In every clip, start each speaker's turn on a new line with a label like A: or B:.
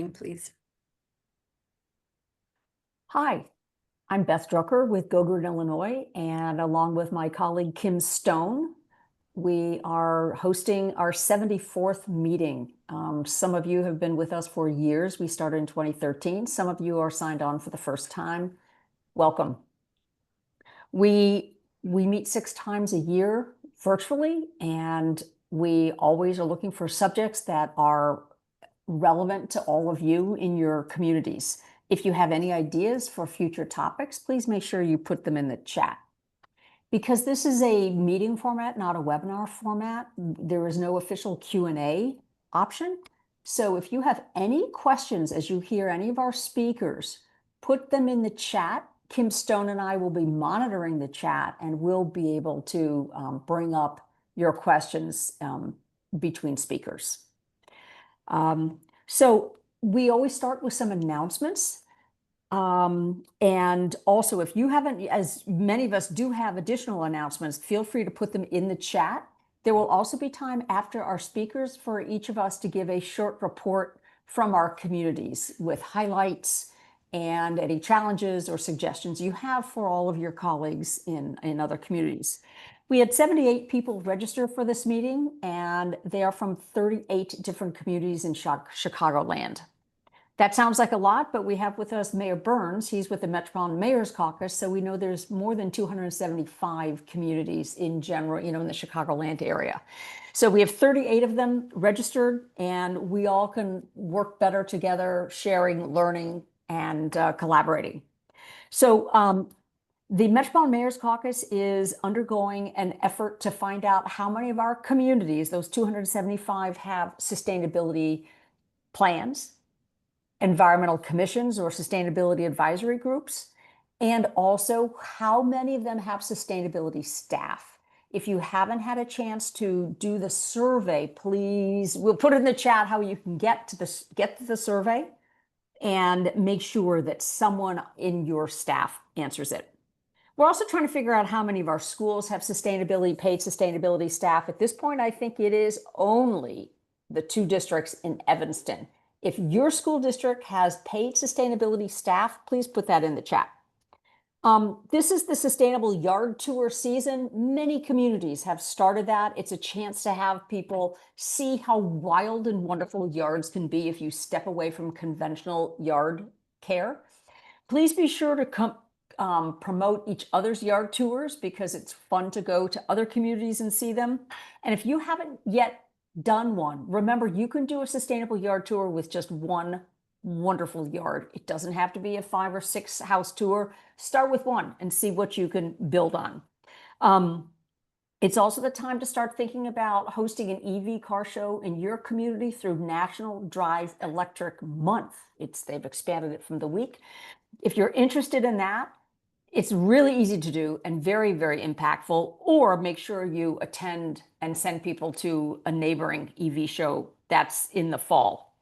A: Please.
B: Hi, I'm Beth Drucker with Go Green Illinois, and along with my colleague Kim Stone, we are hosting our 74th meeting. Some of you have been with us for years. We started in 2013. Some of you are signed on for the first time. Welcome. We meet 6 times a year virtually, and we always are looking for subjects that are relevant to all of you in your communities. If you have any ideas for future topics, please make sure you put them in the chat. Because this is a meeting format, not a webinar format, there is no official Q&A option. So if you have any questions as you hear any of our speakers, put them in the chat. Kim Stone and I will be monitoring the chat, and we'll be able to bring up your questions between speakers. So we always start with some announcements. And also, if you haven't, as many of us do have additional announcements, feel free to put them in the chat. There will also be time after our speakers for each of us to give a short report from our communities with highlights and any challenges or suggestions you have for all of your colleagues in other communities. We had 78 people register for this meeting, and they are from 38 different communities in Chicagoland. That sounds like a lot, but we have with us Mayor Burns. He's with the Metropolitan Mayor's Caucus, so we know there's more than 275 communities in general, in the Chicagoland area. So we have 38 of them registered, and we all can work better together, sharing, learning, and collaborating. So the Metropolitan Mayor's Caucus is undergoing an effort to find out how many of our communities, those 275, have sustainability plans, environmental commissions or sustainability advisory groups, and also how many of them have sustainability staff. If you haven't had a chance to do the survey, please, we'll put in the chat how you can get to the survey and make sure that someone in your staff answers it. We're also trying to figure out how many of our schools have paid sustainability staff. At this point, I think it is only the 2 districts in Evanston. If your school district has paid sustainability staff, please put that in the chat. This is the Sustainable Yard Tour season. Many communities have started that. It's a chance to have people see how wild and wonderful yards can be if you step away from conventional yard care. Please be sure to promote each other's yard tours, because it's fun to go to other communities and see them. And if you haven't yet done one, remember, you can do a sustainable yard tour with just one wonderful yard. It doesn't have to be a 5 or 6 house tour. Start with one and see what you can build on. It's also the time to start thinking about hosting an EV car show in your community through National Drive Electric Month. They've expanded it from the week. If you're interested in that, it's really easy to do and very, very impactful. Or make sure you attend and send people to a neighboring EV show that's in the fall.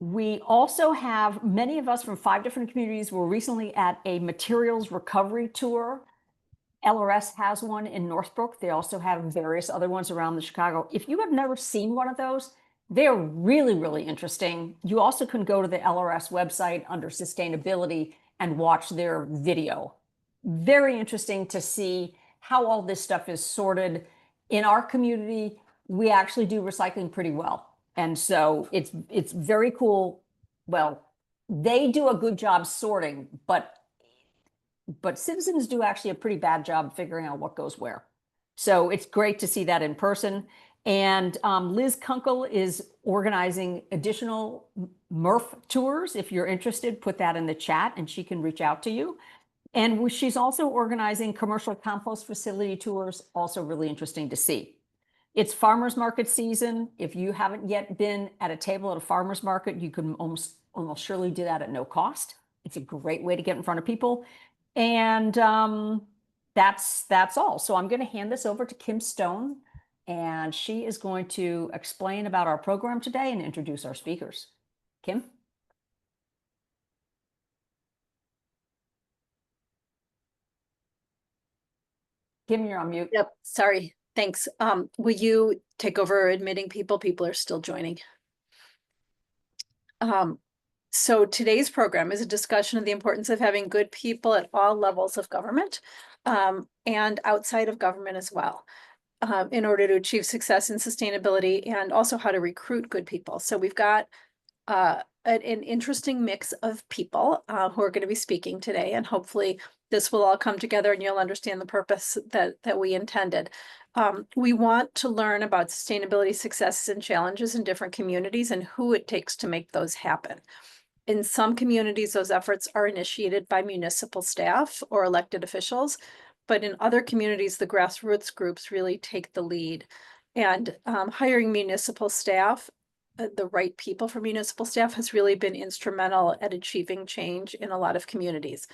B: We also have many of us from 5 different communities were recently at a materials recovery tour. LRS has one in Northbrook. They also have various other ones around the Chicago. If you have never seen one of those, they're really, really interesting. You also can go to the LRS website under sustainability and watch their video. Very interesting to see how all this stuff is sorted. In our community, we actually do recycling pretty well. And so it's very cool. Well, they do a good job sorting, but citizens do actually a pretty bad job figuring out what goes where. So it's great to see that in person. And Liz Kunkel is organizing additional MRF tours. If you're interested, put that in the chat and she can reach out to you. And she's also organizing commercial compost facility tours, also really interesting to see. It's farmers market season. If you haven't yet been at a table at a farmers market, you can almost surely do that at no cost. It's a great way to get in front of people. And that's all. So I'm going to hand this over to Kim Stone, and she is going to explain about our program today and introduce our speakers. Kim? Kim, you're on mute.
A: Yep, sorry. Thanks. Will you take over admitting people? People are still joining. So today's program is a discussion of the importance of having good people at all levels of government, and outside of government as well, in order to achieve success and sustainability, and also how to recruit good people. So we've got an interesting mix of people who are going to be speaking today, and hopefully this will all come together and you'll understand the purpose that we intended. We want to learn about sustainability successes and challenges in different communities and who it takes to make those happen. In some communities, those efforts are initiated by municipal staff or elected officials, but in other communities, the grassroots groups really take the lead. And hiring municipal staff, the right people for municipal staff, has really been instrumental at achieving change in a lot of communities.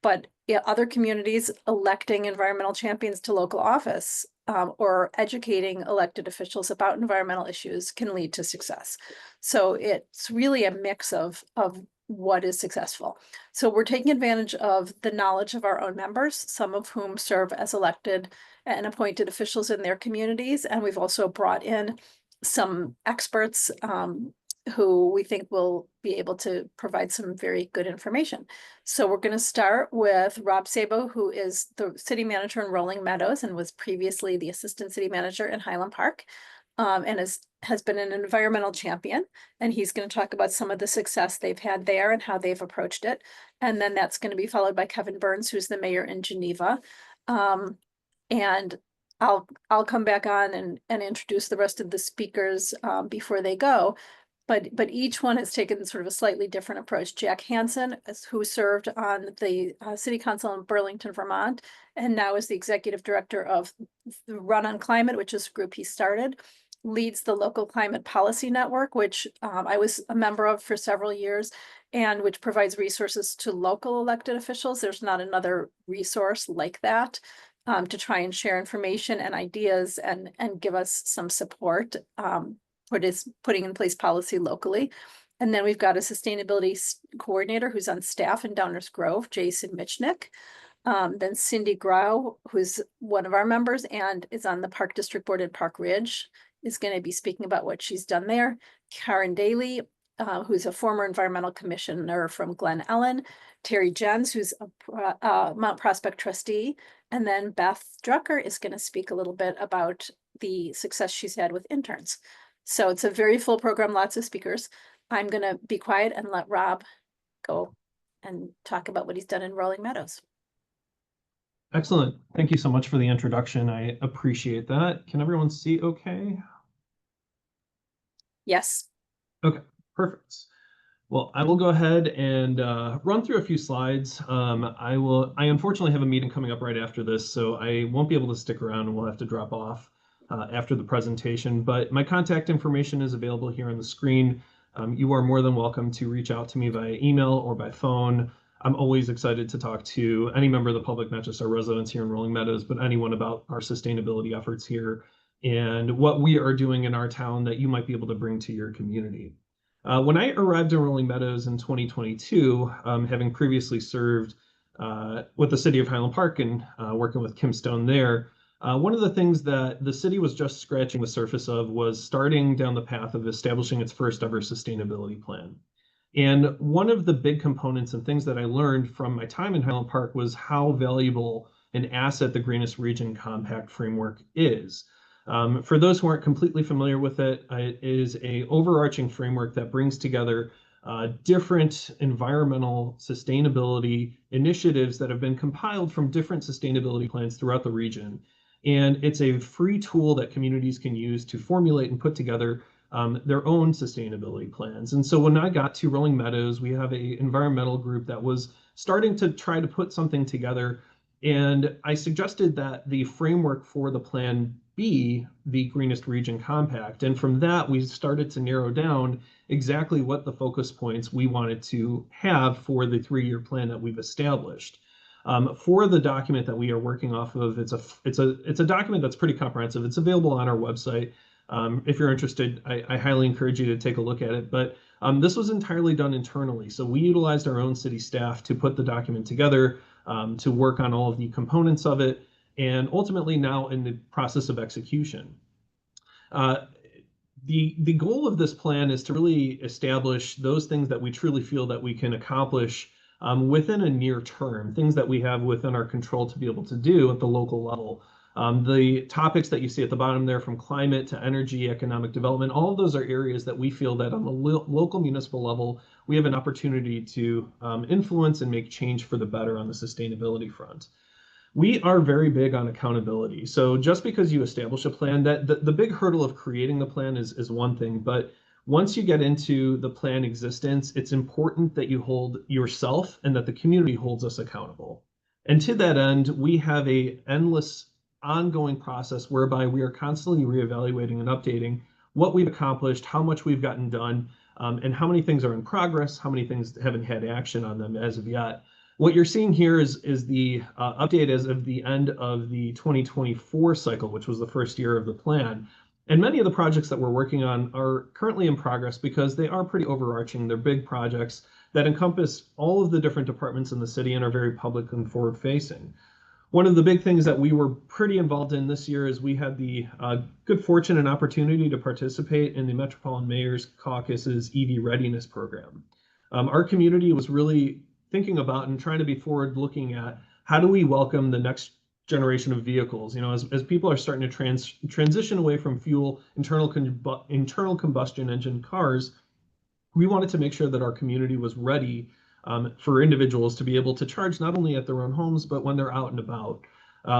A: But other communities, electing environmental champions to local office or educating elected officials about environmental issues can lead to success. So it's really a mix of what is successful. So we're taking advantage of the knowledge of our own members, some of whom serve as elected and appointed officials in their communities. And we've also brought in some experts who we think will be able to provide some very good information. So we're going to start with Rob Sabo, who is the city manager in Rolling Meadows and was previously the assistant city manager in Highland Park, and has been an environmental champion. And he's going to talk about some of the success they've had there and how they've approached it. And then that's going to be followed by Kevin Burns, who's the mayor in Geneva. And I'll come back on and introduce the rest of the speakers before they go. But each one has taken sort of a slightly different approach. Jack Hansen, who served on the city council in Burlington, Vermont, and now is the executive director of the Run on Climate, which is a group he started, leads the local climate policy network, which I was a member of for several years, and which provides resources to local elected officials. There's not another resource like that to try and share information and ideas and give us some support. What is putting in place policy locally. And then we've got a sustainability coordinator who's on staff in Downers Grove, Jason Michnick. Then Cindy Grau, who's one of our members and is on the Park District Board in Park Ridge, is going to be speaking about what she's done there. Karen Daly, who's a former environmental commissioner from Glen Ellen. Terry Jens, who's a Mount Prospect trustee. And then Beth Drucker is going to speak a little bit about the success she's had with interns. So it's a very full program, lots of speakers. I'm going to be quiet and let Rob go and talk about what he's done in Rolling Meadows.
C: Excellent. Thank you so much for the introduction. I appreciate that. Can everyone see okay?
A: Yes.
C: Okay, perfect. Well, I will go ahead and run through a few slides. I unfortunately have a meeting coming up right after this, so I won't be able to stick around and we'll have to drop off after the presentation, but my contact information is available here on the screen. You are more than welcome to reach out to me via email or by phone. I'm always excited to talk to any member of the public, not just our residents here in Rolling Meadows, but anyone about our sustainability efforts here and what we are doing in our town that you might be able to bring to your community. When I arrived in Rolling Meadows in 2022, having previously served with the city of Highland Park and working with Kim Stone there, one of the things that the city was just scratching the surface of was starting down the path of establishing its first ever sustainability plan. And one of the big components and things that I learned from my time in Highland Park was how valuable an asset the Greenest Region Compact framework is. For those who aren't completely familiar with it, it is an overarching framework that brings together different environmental sustainability initiatives that have been compiled from different sustainability plans throughout the region. And it's a free tool that communities can use to formulate and put together their own sustainability plans. And so when I got to Rolling Meadows, we have an environmental group that was starting to try to put something together. And I suggested that the framework for the plan be the Greenest Region Compact. And from that, we started to narrow down exactly what the focus points we wanted to have for the 3-year plan that we've established. For the document that we are working off of, it's a document that's pretty comprehensive. It's available on our website. If you're interested, I highly encourage you to take a look at it. But this was entirely done internally. So we utilized our own city staff to put the document together, to work on all of the components of it, and ultimately now in the process of execution. the goal of this plan is to really establish those things that we truly feel that we can accomplish within a near term, things that we have within our control to be able to do at the local level. The topics that you see at the bottom there, from climate to energy, economic development, all of those are areas that we feel that on the local municipal level, we have an opportunity to influence and make change for the better on the sustainability front. We are very big on accountability. So just because you establish a plan, that the big hurdle of creating the plan is one thing, but once you get into the plan existence, it's important that you hold yourself and that the community holds us accountable. And to that end, we have a endless ongoing process whereby we are constantly reevaluating and updating what we've accomplished, how much we've gotten done, and how many things are in progress, how many things haven't had action on them as of yet. What you're seeing here is the update as of the end of the 2024 cycle, which was the first year of the plan. And many of the projects that we're working on are currently in progress because they are pretty overarching. They're big projects that encompass all of the different departments in the city and are very public and forward facing. One of the big things that we were pretty involved in this year is we had the good fortune and opportunity to participate in the Metropolitan Mayor's Caucus's EV Readiness Program. Our community was really thinking about and trying to be forward looking at how do we welcome the next generation of vehicles. You know, as people are starting to transition away from internal combustion engine cars, we wanted to make sure that our community was ready for individuals to be able to charge not only at their own homes, but when they're out and about.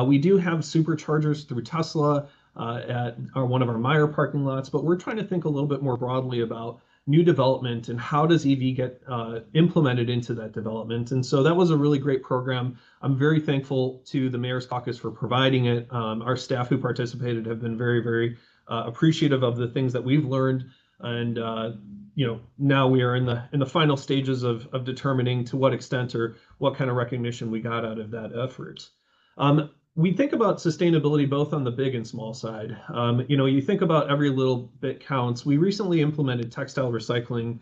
C: We do have superchargers through Tesla at one of our Meyer parking lots, but we're trying to think a little bit more broadly about new development and how does EV get implemented into that development. And so that was a really great program. I'm very thankful to the Mayor's Caucus for providing it. Our staff who participated have been very, very appreciative of the things that we've learned. And you know, now we are in the final stages of determining to what extent or what kind of recognition we got out of that effort. We think about sustainability both on the big and small side. You know, you think about every little bit counts. We recently implemented textile recycling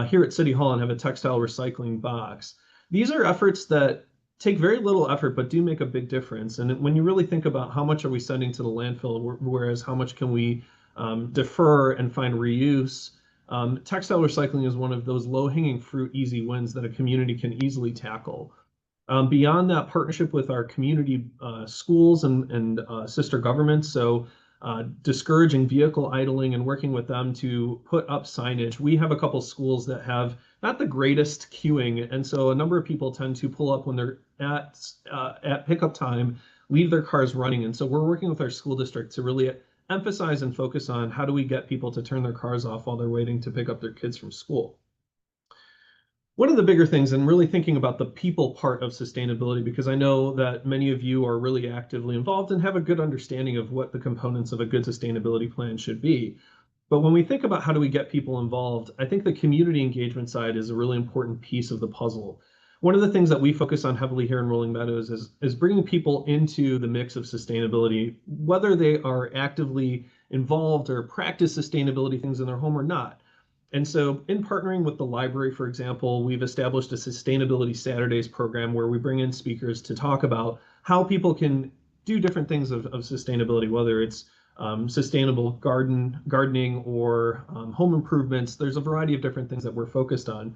C: here at City Hall and have a textile recycling box. These are efforts that take very little effort but do make a big difference. And when you really think about how much are we sending to the landfill, whereas how much can we defer and find reuse, textile recycling is one of those low-hanging fruit, easy wins that a community can easily tackle. Beyond that, partnership with our community schools and sister governments, so discouraging vehicle idling and working with them to put up signage. We have a couple schools that have not the greatest queuing, and so a number of people tend to pull up when they're at pickup time, leave their cars running. And so we're working with our school district to really emphasize and focus on how do we get people to turn their cars off while they're waiting to pick up their kids from school. One of the bigger things, and really thinking about the people part of sustainability, because I know that many of you are really actively involved and have a good understanding of what the components of a good sustainability plan should be. But when we think about how do we get people involved, I think the community engagement side is a really important piece of the puzzle. One of the things that we focus on heavily here in Rolling Meadows is bringing people into the mix of sustainability, whether they are actively involved or practice sustainability things in their home or not. And so in partnering with the library, for example, we've established a Sustainability Saturdays program where we bring in speakers to talk about how people can do different things of sustainability, whether it's sustainable gardening or home improvements. There's a variety of different things that we're focused on,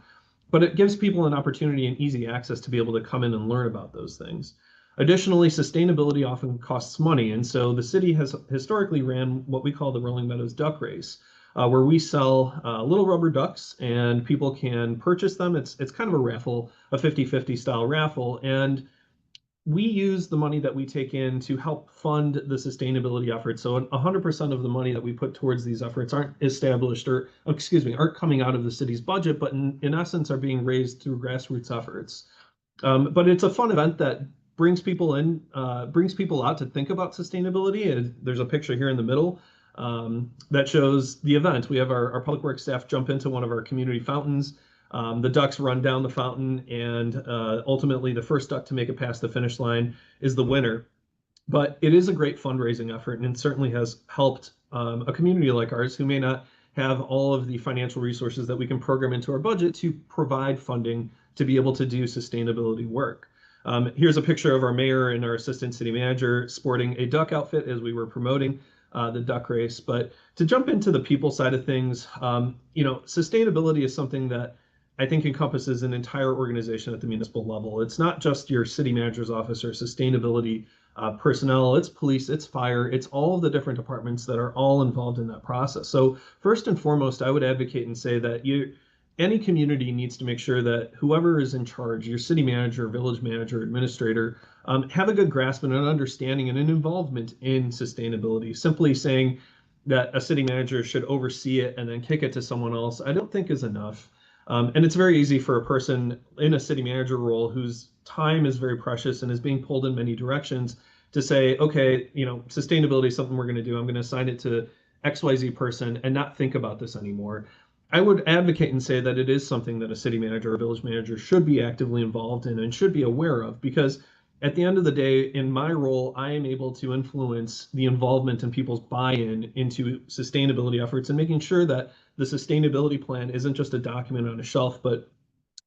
C: but it gives people an opportunity and easy access to be able to come in and learn about those things. Additionally, sustainability often costs money, and so the city has historically ran what we call the Rolling Meadows Duck Race, where we sell little rubber ducks and people can purchase them. It's kind of a raffle, a 50-50 style raffle. And we use the money that we take in to help fund the sustainability efforts. So 100% of the money that we put towards these efforts aren't established or, aren't coming out of the city's budget, but in essence are being raised through grassroots efforts. But it's a fun event that brings people in, brings people out to think about sustainability. And there's a picture here in the middle that shows the event. We have our public works staff jump into one of our community fountains. The ducks run down the fountain, and ultimately the first duck to make it past the finish line is the winner. But it is a great fundraising effort, and it certainly has helped a community like ours who may not have all of the financial resources that we can program into our budget to provide funding to be able to do sustainability work. Here's a picture of our mayor and our assistant city manager sporting a duck outfit as we were promoting. the duck race. But to jump into the people side of things, sustainability is something that I think encompasses an entire organization at the municipal level. It's not just your city manager's office or sustainability personnel, it's police, it's fire, it's all of the different departments that are all involved in that process. So first and foremost, I would advocate and say that any community needs to make sure that whoever is in charge, your city manager, village manager, administrator, have a good grasp and an understanding and an involvement in sustainability. Simply saying that a city manager should oversee it and then kick it to someone else, I don't think is enough. And it's very easy for a person in a city manager role whose time is very precious and is being pulled in many directions to say, okay, sustainability is something we're going to do. I'm going to assign it to XYZ person and not think about this anymore. I would advocate and say that it is something that a city manager or village manager should be actively involved in and should be aware of, because at the end of the day, in my role, I am able to influence the involvement and people's buy-in into sustainability efforts and making sure that the sustainability plan isn't just a document on a shelf, but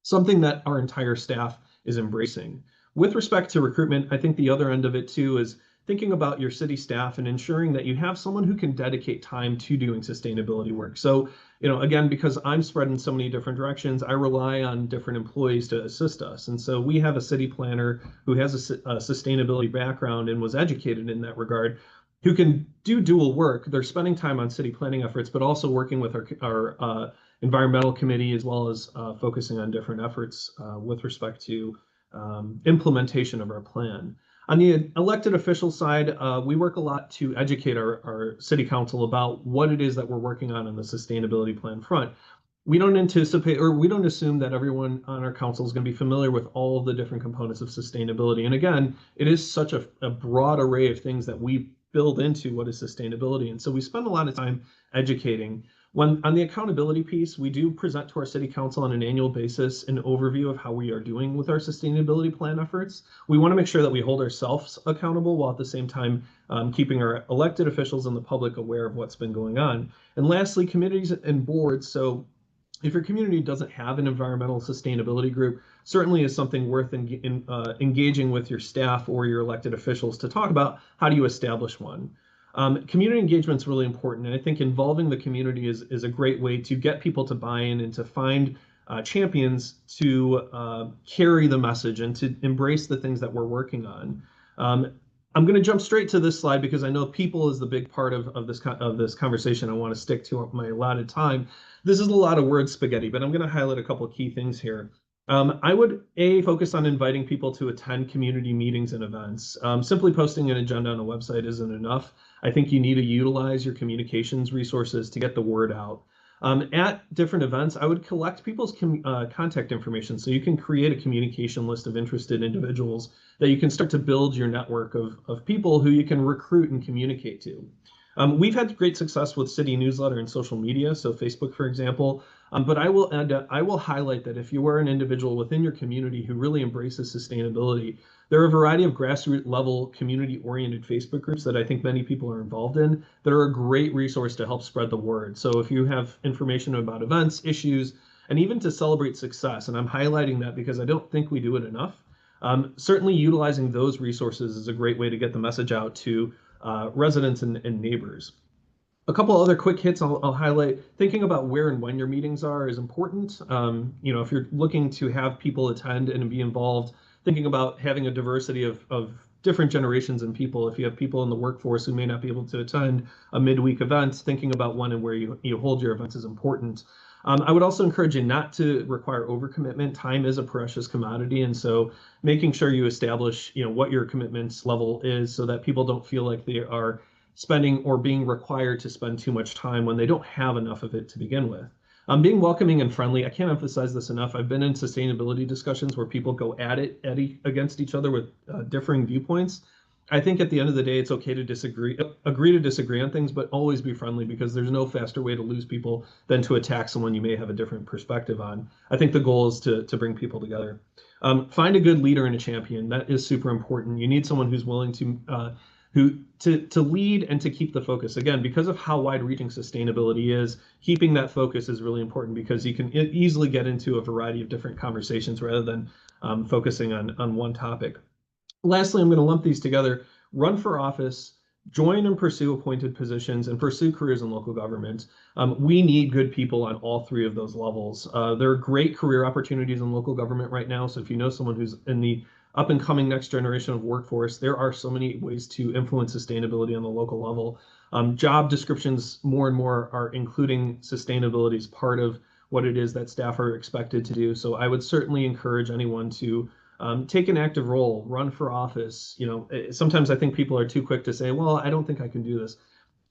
C: something that our entire staff is embracing. With respect to recruitment, I think the other end of it too is thinking about your city staff and ensuring that you have someone who can dedicate time to doing sustainability work. So, again, because I'm spread in so many different directions, I rely on different employees to assist us. And so we have a city planner who has a sustainability background and was educated in that regard, who can do dual work. They're spending time on city planning efforts, but also working with our environmental committee, as well as focusing on different efforts with respect to implementation of our plan. On the elected official side, we work a lot to educate our city council about what it is that we're working on the sustainability plan front. We don't anticipate, or we don't assume that everyone on our council is going to be familiar with all of the different components of sustainability. And again, it is such a broad array of things that we build into what is sustainability. And so we spend a lot of time educating. When on the accountability piece, we do present to our city council on an annual basis an overview of how we are doing with our sustainability plan efforts. We want to make sure that we hold ourselves accountable while at the same time keeping our elected officials and the public aware of what's been going on. And lastly, committees and boards. So if your community doesn't have an environmental sustainability group, certainly is something worth engaging with your staff or your elected officials to talk about how do you establish one. Community engagement is really important, and I think involving the community is a great way to get people to buy in and to find champions to carry the message and to embrace the things that we're working on. I'm going to jump straight to this slide because I know people is the big part of this conversation. I want to stick to my allotted time. This is a lot of word spaghetti, but I'm going to highlight a couple of key things here. I would focus on inviting people to attend community meetings and events. Simply posting an agenda on a website isn't enough. I think you need to utilize your communications resources to get the word out. At different events, I would collect people's contact information so you can create a communication list of interested individuals that you can start to build your network of people who you can recruit and communicate to. We've had great success with city newsletter and social media, so Facebook, for example. But I will highlight that if you are an individual within your community who really embraces sustainability, there are a variety of grassroots level community-oriented Facebook groups that I think many people are involved in that are a great resource to help spread the word. So if you have information about events, issues, and even to celebrate success, and I'm highlighting that because I don't think we do it enough, certainly utilizing those resources is a great way to get the message out to residents and neighbors. A couple other quick hits I'll highlight. Thinking about where and when your meetings are is important. If you're looking to have people attend and be involved, thinking about having a diversity of different generations and people. If you have people in the workforce who may not be able to attend a midweek event, thinking about when and where you hold your events is important. I would also encourage you not to require overcommitment. Time is a precious commodity, and so making sure you establish what your commitments level is so that people don't feel like they are spending or being required to spend too much time when they don't have enough of it to begin with. Being welcoming and friendly, I can't emphasize this enough. I've been in sustainability discussions where people go at it against each other with differing viewpoints. I think at the end of the day, it's okay to agree to disagree on things, but always be friendly, because there's no faster way to lose people than to attack someone you may have a different perspective on. I think the goal is to bring people together. Find a good leader and a champion. That is super important. You need someone who's willing to lead and to keep the focus. Again, because of how wide-reaching sustainability is, keeping that focus is really important, because you can easily get into a variety of different conversations rather than focusing on one topic. Lastly, I'm going to lump these together. Run for office, join and pursue appointed positions and pursue careers in local government. We need good people on all three of those levels. There are great career opportunities in local government right now. So if you know someone who's in the up and coming next generation of workforce, there are so many ways to influence sustainability on the local level. Job descriptions more and more are including sustainability as part of what it is that staff are expected to do. So I would certainly encourage anyone to take an active role, run for office. Sometimes I think people are too quick to say, well, I don't think I can do this.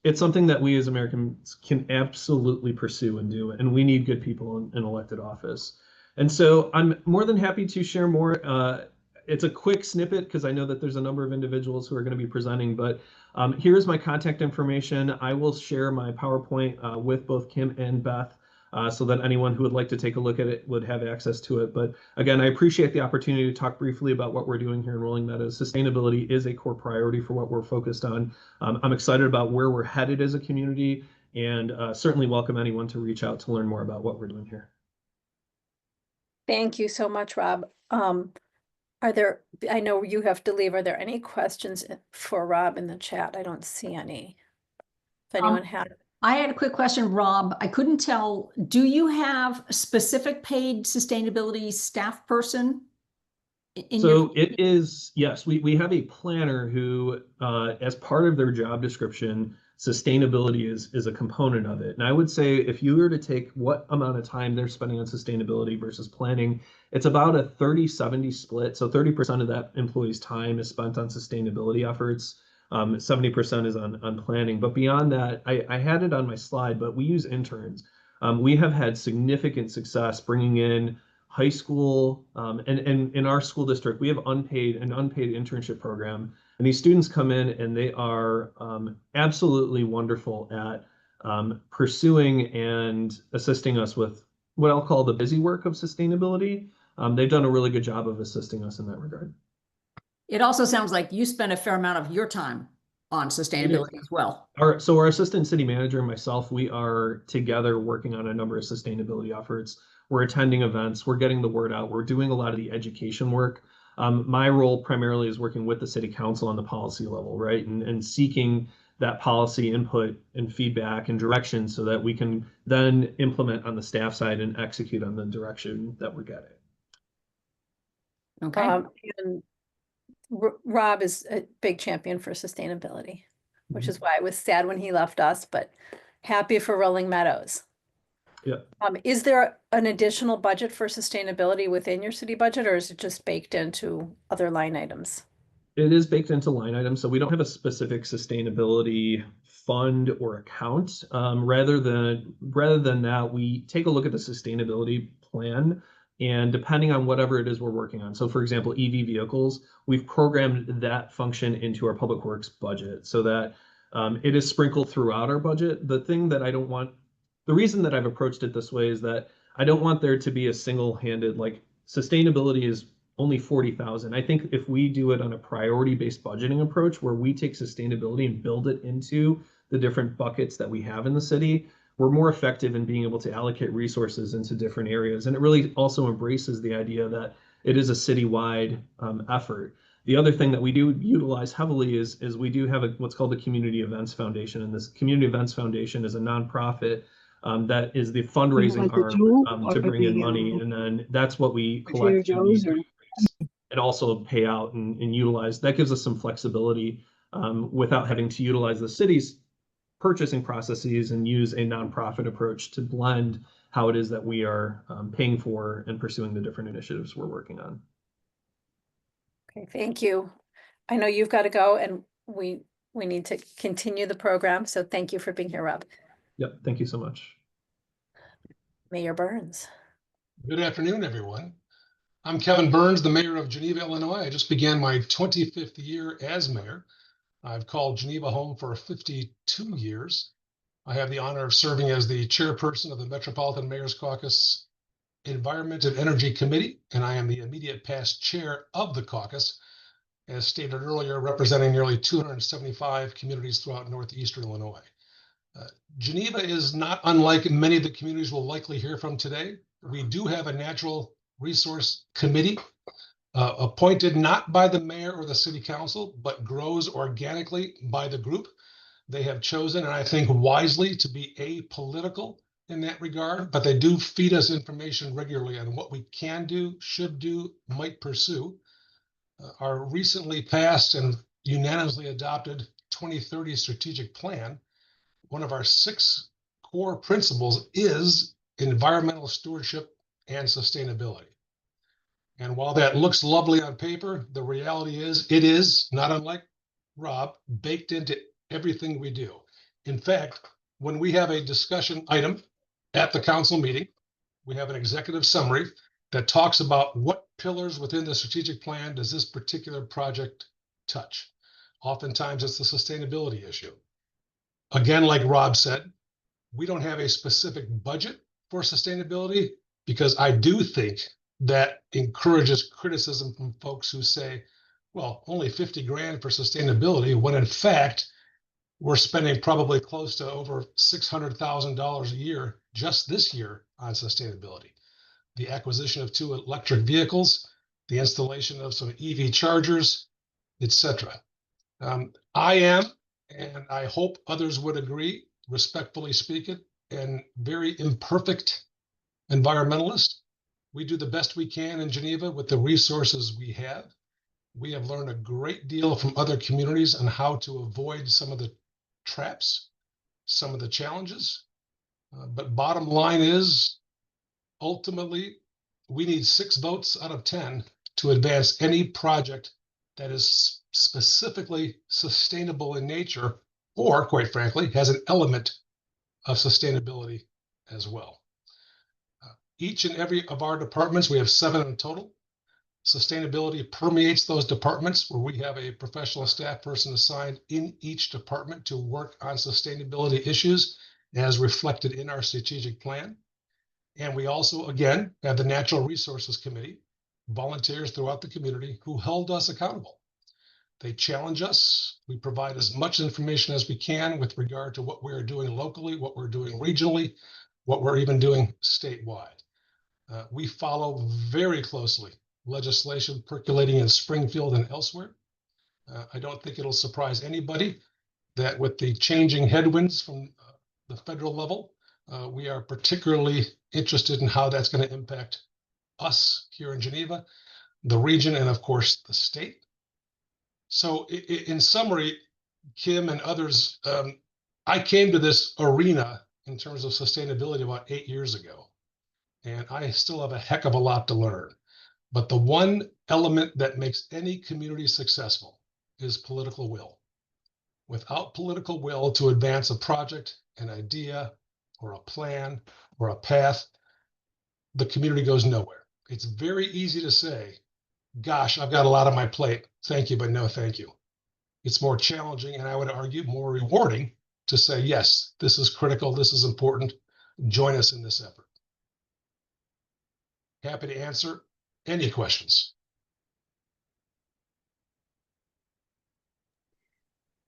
C: It's something that we as Americans can absolutely pursue and do, and we need good people in elected office. And so I'm more than happy to share more. It's a quick snippet because I know that there's a number of individuals who are going to be presenting, but here's my contact information. I will share my PowerPoint with both Kim and Beth so that anyone who would like to take a look at it would have access to it. But again, I appreciate the opportunity to talk briefly about what we're doing here in Rolling Meadows. Sustainability is a core priority for what we're focused on. I'm excited about where we're headed as a community, and certainly welcome anyone to reach out to learn more about what we're doing here.
A: Thank you so much, Rob. I know you have to leave. Are there any questions for Rob in the chat? I don't see any. If anyone had.
B: I had a quick question, Rob. I couldn't tell, do you have a specific paid sustainability staff person?
C: So it is, yes, we have a planner who, as part of their job description, sustainability is a component of it. And I would say if you were to take what amount of time they're spending on sustainability versus planning, it's about a 30-70 split. So 30% of that employee's time is spent on sustainability efforts. 70% is on planning. But beyond that, I had it on my slide, but we use interns. We have had significant success bringing in high school, and in our school district, we have an unpaid internship program. And these students come in and they are absolutely wonderful at pursuing and assisting us with what I'll call the busy work of sustainability. They've done a really good job of assisting us in that regard.
B: It also sounds like you spend a fair amount of your time on sustainability as well.
C: So our assistant city manager and myself, we are together working on a number of sustainability efforts. We're attending events, we're getting the word out, we're doing a lot of the education work. My role primarily is working with the city council on the policy level, right? And seeking that policy input and feedback and direction so that we can then implement on the staff side and execute on the direction that we're getting.
B: Okay.
A: And Rob is a big champion for sustainability, which is why I was sad when he left us, but happy for Rolling Meadows.
C: Yeah.
A: Is there an additional budget for sustainability within your city budget, or is it just baked into other line items?
C: It is baked into line items, so we don't have a specific sustainability fund or account. Rather than that, we take a look at the sustainability plan, and depending on whatever it is we're working on. So for example, EV vehicles, we've programmed that function into our public works budget so that it is sprinkled throughout our budget. The reason that I've approached it this way is that I don't want there to be a single-handed, like sustainability is only 40,000. I think if we do it on a priority-based budgeting approach where we take sustainability and build it into the different buckets that we have in the city, we're more effective in being able to allocate resources into different areas. And it really also embraces the idea that it is a citywide effort. The other thing that we do utilize heavily is we do have what's called the Community Events Foundation. And this Community Events Foundation is a nonprofit that is the fundraising arm to bring in money. And then that's what we collect and also pay out and utilize. That gives us some flexibility without having to utilize the city's purchasing processes and use a nonprofit approach to blend how it is that we are paying for and pursuing the different initiatives we're working on.
A: Okay, thank you. I know you've got to go and we need to continue the program. So thank you for being here, Rob.
C: Yep, thank you so much.
A: Mayor Burns.
D: Good afternoon, everyone. I'm Kevin Burns, the mayor of Geneva, Illinois. I just began my 25th year as mayor. I've called Geneva home for 52 years. I have the honor of serving as the chairperson of the Metropolitan Mayor's Caucus Environment and Energy Committee, and I am the immediate past chair of the caucus, as stated earlier, representing nearly 275 communities throughout northeastern Illinois. Geneva is not unlike many of the communities we'll likely hear from today. We do have a natural resource committee appointed not by the mayor or the city council, but grows organically by the group. They have chosen, and I think wisely, to be apolitical in that regard, but they do feed us information regularly on what we can do, should do, might pursue. Our recently passed and unanimously adopted 2030 strategic plan, one of our 6 core principles is environmental stewardship and sustainability. And while that looks lovely on paper, the reality is it is, not unlike Rob, baked into everything we do. In fact, when we have a discussion item at the council meeting, we have an executive summary that talks about what pillars within the strategic plan does this particular project touch. Oftentimes it's the sustainability issue. Again, like Rob said, we don't have a specific budget for sustainability because I do think that encourages criticism from folks who say, well, only 50 grand for sustainability, when in fact, we're spending probably close to over $600,000 a year just this year on sustainability. The acquisition of 2 electric vehicles, the installation of some EV chargers, etc. I am, and I hope others would agree, respectfully speaking, and very imperfect environmentalist. We do the best we can in Geneva with the resources we have. We have learned a great deal from other communities on how to avoid some of the traps, some of the challenges. But bottom line is, ultimately, we need 6 votes out of 10 to advance any project that is specifically sustainable in nature, or quite frankly, has an element of sustainability as well. Each and every of our departments, we have 7 in total. Sustainability permeates those departments where we have a professional staff person assigned in each department to work on sustainability issues as reflected in our strategic plan. And we also, again, have the Natural Resources Committee, volunteers throughout the community who held us accountable. They challenge us. We provide as much information as we can with regard to what we're doing locally, what we're doing regionally, what we're even doing statewide. We follow very closely legislation percolating in Springfield and elsewhere. I don't think it'll surprise anybody that with the changing headwinds from the federal level, we are particularly interested in how that's going to impact us here in Geneva, the region, and of course, the state. So in summary, Kim and others, I came to this arena in terms of sustainability about 8 years ago, and I still have a heck of a lot to learn. But the one element that makes any community successful is political will. Without political will to advance a project, an idea, or a plan, or a path, the community goes nowhere. It's very easy to say, gosh, I've got a lot on my plate. Thank you, but no thank you. It's more challenging, and I would argue more rewarding to say, yes, this is critical, this is important. Join us in this effort. Happy to answer any questions.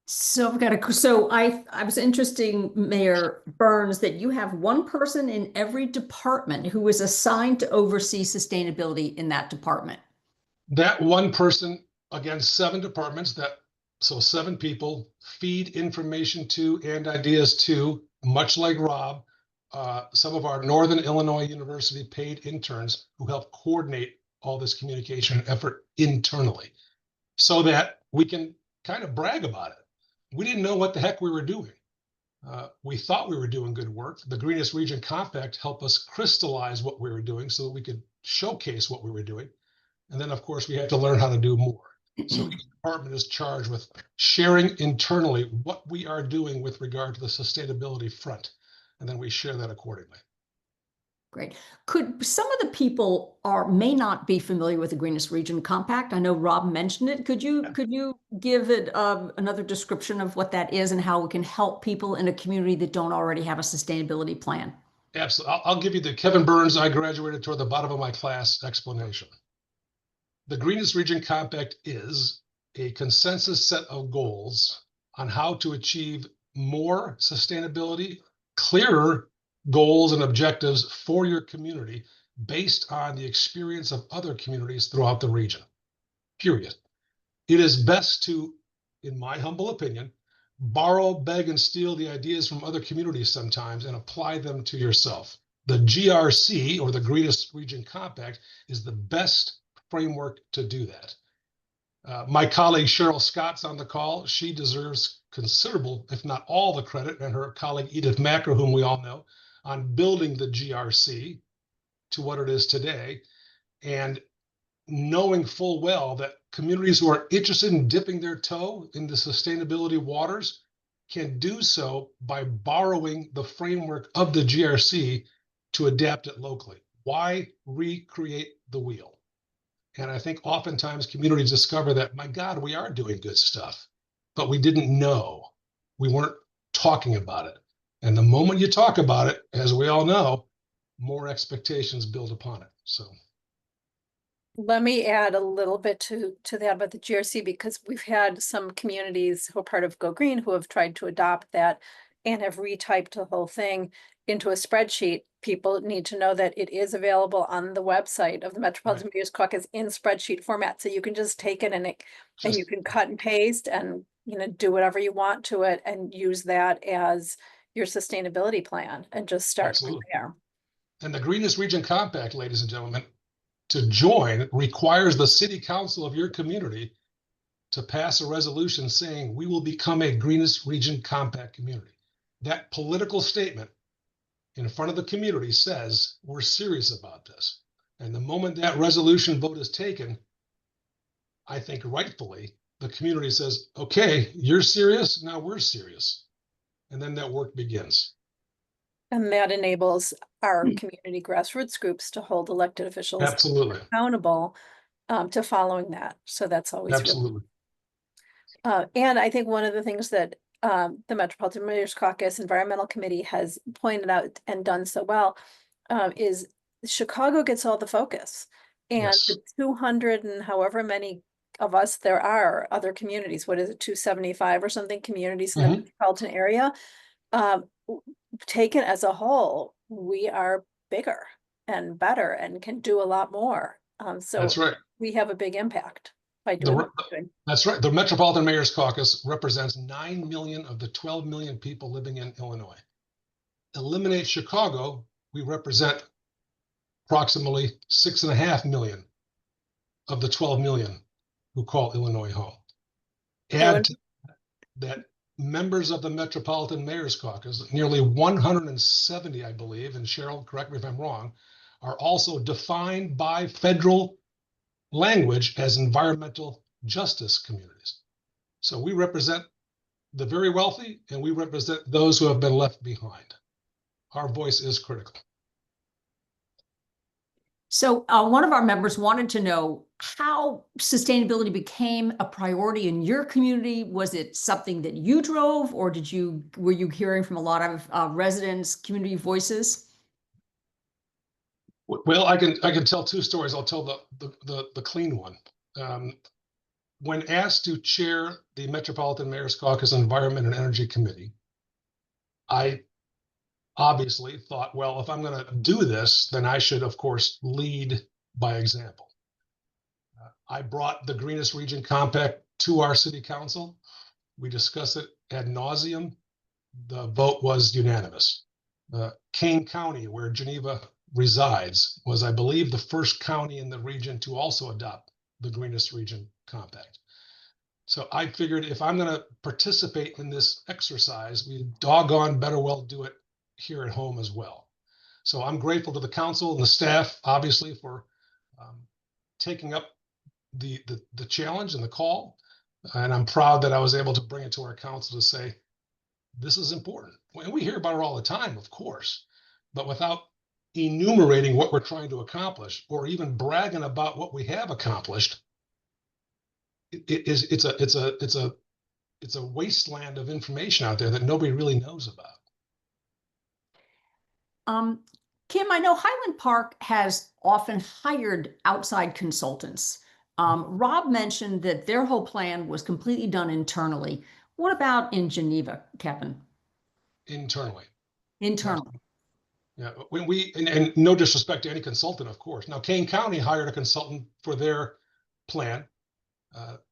B: So I was interesting, Mayor Burns, that you have one person in every department who is assigned to oversee sustainability in that department. That
D: one person, again, 7 departments, so 7 people feed information to and ideas to, much like Rob, some of our Northern Illinois University paid interns who help coordinate all this communication effort internally so that we can kind of brag about it. We didn't know what the heck we were doing. We thought we were doing good work. The Greenest Region Compact helped us crystallize what we were doing so that we could showcase what we were doing. And then, of course, we had to learn how to do more. So each department is charged with sharing internally what we are doing with regard to the sustainability front. And then we share that accordingly.
B: Great. Could some of the people may not be familiar with the Greenest Region Compact? I know Rob mentioned it. Could you give it another description of what that is and how it can help people in a community that don't already have a sustainability plan?
D: Absolutely. I'll give you the Kevin Burns, I graduated toward the bottom of my class explanation. The Greenest Region Compact is a consensus set of goals on how to achieve more sustainability, clearer goals and objectives for your community based on the experience of other communities throughout the region. period. It is best to, in my humble opinion, borrow, beg, and steal the ideas from other communities sometimes and apply them to yourself. The GRC, or the Greenest Region Compact, is the best framework to do that. My colleague Cheryl Scott's on the call. She deserves considerable, if not all, the credit, and her colleague Edith Macker, whom we all know, on building the GRC to what it is today, and knowing full well that communities who are interested in dipping their toe in the sustainability waters can do so by borrowing the framework of the GRC to adapt it locally. Why recreate the wheel? And I think oftentimes communities discover that, my God, we are doing good stuff, but we didn't know. We weren't talking about it. And the moment you talk about it, as we all know, more expectations build upon it. So
A: let me add a little bit to that about the GRC, because we've had some communities who are part of Go Green who have tried to adopt that and have retyped the whole thing into a spreadsheet. People need to know that it is available on the website of the Metropolitan Mayor's Caucus in spreadsheet format. So you can just take it and you can cut and paste and, you know, do whatever you want to it and use that as your sustainability plan and just start from there.
D: And the Greenest Region Compact, ladies and gentlemen, to join requires the city council of your community to pass a resolution saying we will become a Greenest Region Compact community. That political statement in front of the community says we're serious about this. And the moment that resolution vote is taken, I think rightfully, the community says, okay, you're serious, now we're serious. And then that work begins.
A: And that enables our community grassroots groups to hold elected officials
D: Absolutely
A: accountable to following that. So that's always
D: absolutely.
A: and I think one of the things that the Metropolitan Mayor's Caucus Environmental Committee has pointed out and done so well is Chicago gets all the focus, and
D: Yes.
A: the 200 and however many of us there are other communities, what is it, 275 or something communities in the metropolitan area, taken as a whole, we are bigger and better and can do a lot more. So
D: That's right.
A: we have a big impact by doing what we're doing.
D: That's right. The Metropolitan Mayor's Caucus represents 9 million of the 12 million people living in Illinois. Eliminate Chicago, we represent approximately 6.5 million of the 12 million who call Illinois home. Add to that members of the Metropolitan Mayor's Caucus, nearly 170, I believe, and Cheryl, correct me if I'm wrong, are also defined by federal language as environmental justice communities. So we represent the very wealthy and we represent those who have been left behind. Our voice is critical.
B: So one of our members wanted to know how sustainability became a priority in your community. Was it something that you drove, or were you hearing from a lot of residents, community voices?
D: Well, I can tell two stories. I'll tell the clean one. When asked to chair the Metropolitan Mayor's Caucus Environment and Energy Committee, I obviously thought, well, if I'm going to do this, then I should, of course, lead by example. I brought the Greenest Region Compact to our city council. We discussed it ad nauseum. The vote was unanimous. Kane County, where Geneva resides, was, I believe, the first county in the region to also adopt the Greenest Region Compact. So I figured if I'm going to participate in this exercise, we doggone better well do it here at home as well. So I'm grateful to the council and the staff, obviously, for taking up the challenge and the call. And I'm proud that I was able to bring it to our council to say, this is important. And we hear about it all the time, of course, but without enumerating what we're trying to accomplish or even bragging about what we have accomplished, it's a wasteland of information out there that nobody really knows about.
B: Kim, I know Highland Park has often hired outside consultants. Rob mentioned that their whole plan was completely done internally. What about in Geneva, Kevin?
D: Internally.
B: Internally.
D: Yeah, when and no disrespect to any consultant, of course. Now, Kane County hired a consultant for their plan.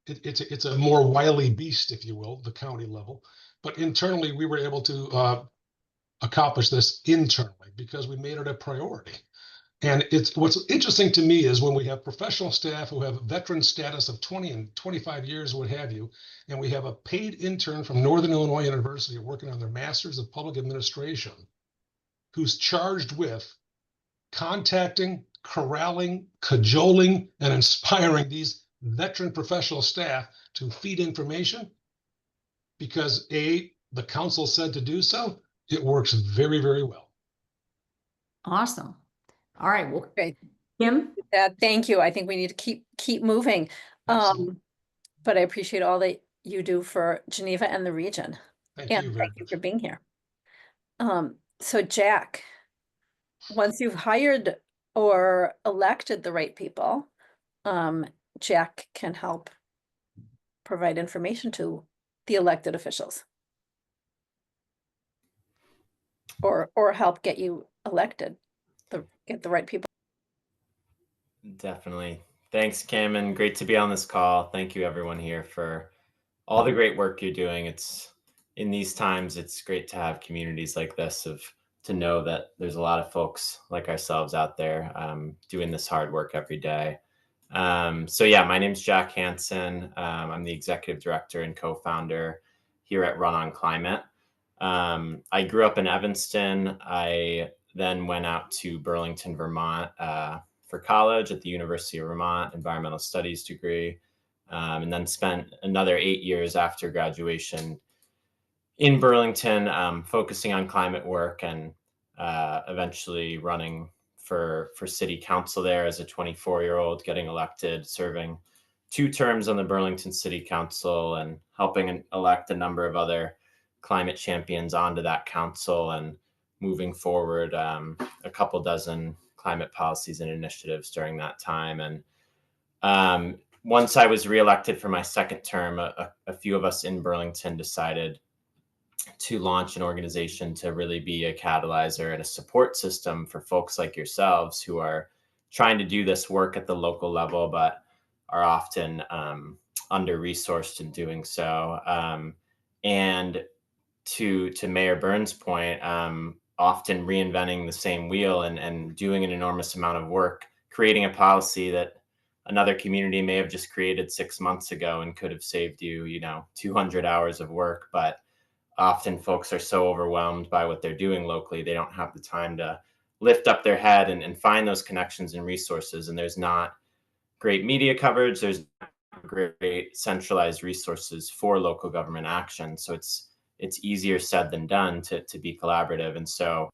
D: It's a more wily beast, if you will, the county level. But internally, we were able to accomplish this internally because we made it a priority. And it's what's interesting to me is when we have professional staff who have veteran status of 20 and 25 years, what have you, and we have a paid intern from Northern Illinois University working on their Masters of Public Administration, who's charged with contacting, corralling, cajoling, and inspiring these veteran professional staff to feed information because A, the council said to do so. It works very, very well.
B: Awesome. All right. Well,
A: Great.
B: Kim?
A: Thank you. I think we need to keep moving.
D: Absolutely.
A: But I appreciate all that you do for Geneva and the region.
D: Thank
A: And
D: you very
A: thank you
D: much.
A: for being here. So Jack, once you've hired or elected the right people, Jack can help provide information to the elected officials. Or help get you elected, get the right people.
E: Definitely. Thanks, Kim, and great to be on this call. Thank you, everyone here, for all the great work you're doing. It's in these times, it's great to have communities like this to know that there's a lot of folks like ourselves out there doing this hard work every day. So yeah, my name's Jack Hansen. I'm the executive director and co-founder here at Run on Climate. I grew up in Evanston. I then went out to Burlington, Vermont for college at the University of Vermont, environmental studies degree, and then spent another 8 years after graduation in Burlington, focusing on climate work and eventually running for city council there as a 24-year-old, getting elected, serving 2 terms on the Burlington City Council and helping elect a number of other climate champions onto that council and moving forward a couple dozen climate policies and initiatives during that time. And once I was reelected for my second term, a few of us in Burlington decided to launch an organization to really be a catalyzer and a support system for folks like yourselves who are trying to do this work at the local level, but are often under-resourced in doing so. And to Mayor Burns' point, often reinventing the same wheel and doing an enormous amount of work, creating a policy that another community may have just created 6 months ago and could have saved you, 200 hours of work. But often folks are so overwhelmed by what they're doing locally, they don't have the time to lift up their head and find those connections and resources. And there's not great media coverage. There's great centralized resources for local government action. So it's easier said than done to be collaborative. And so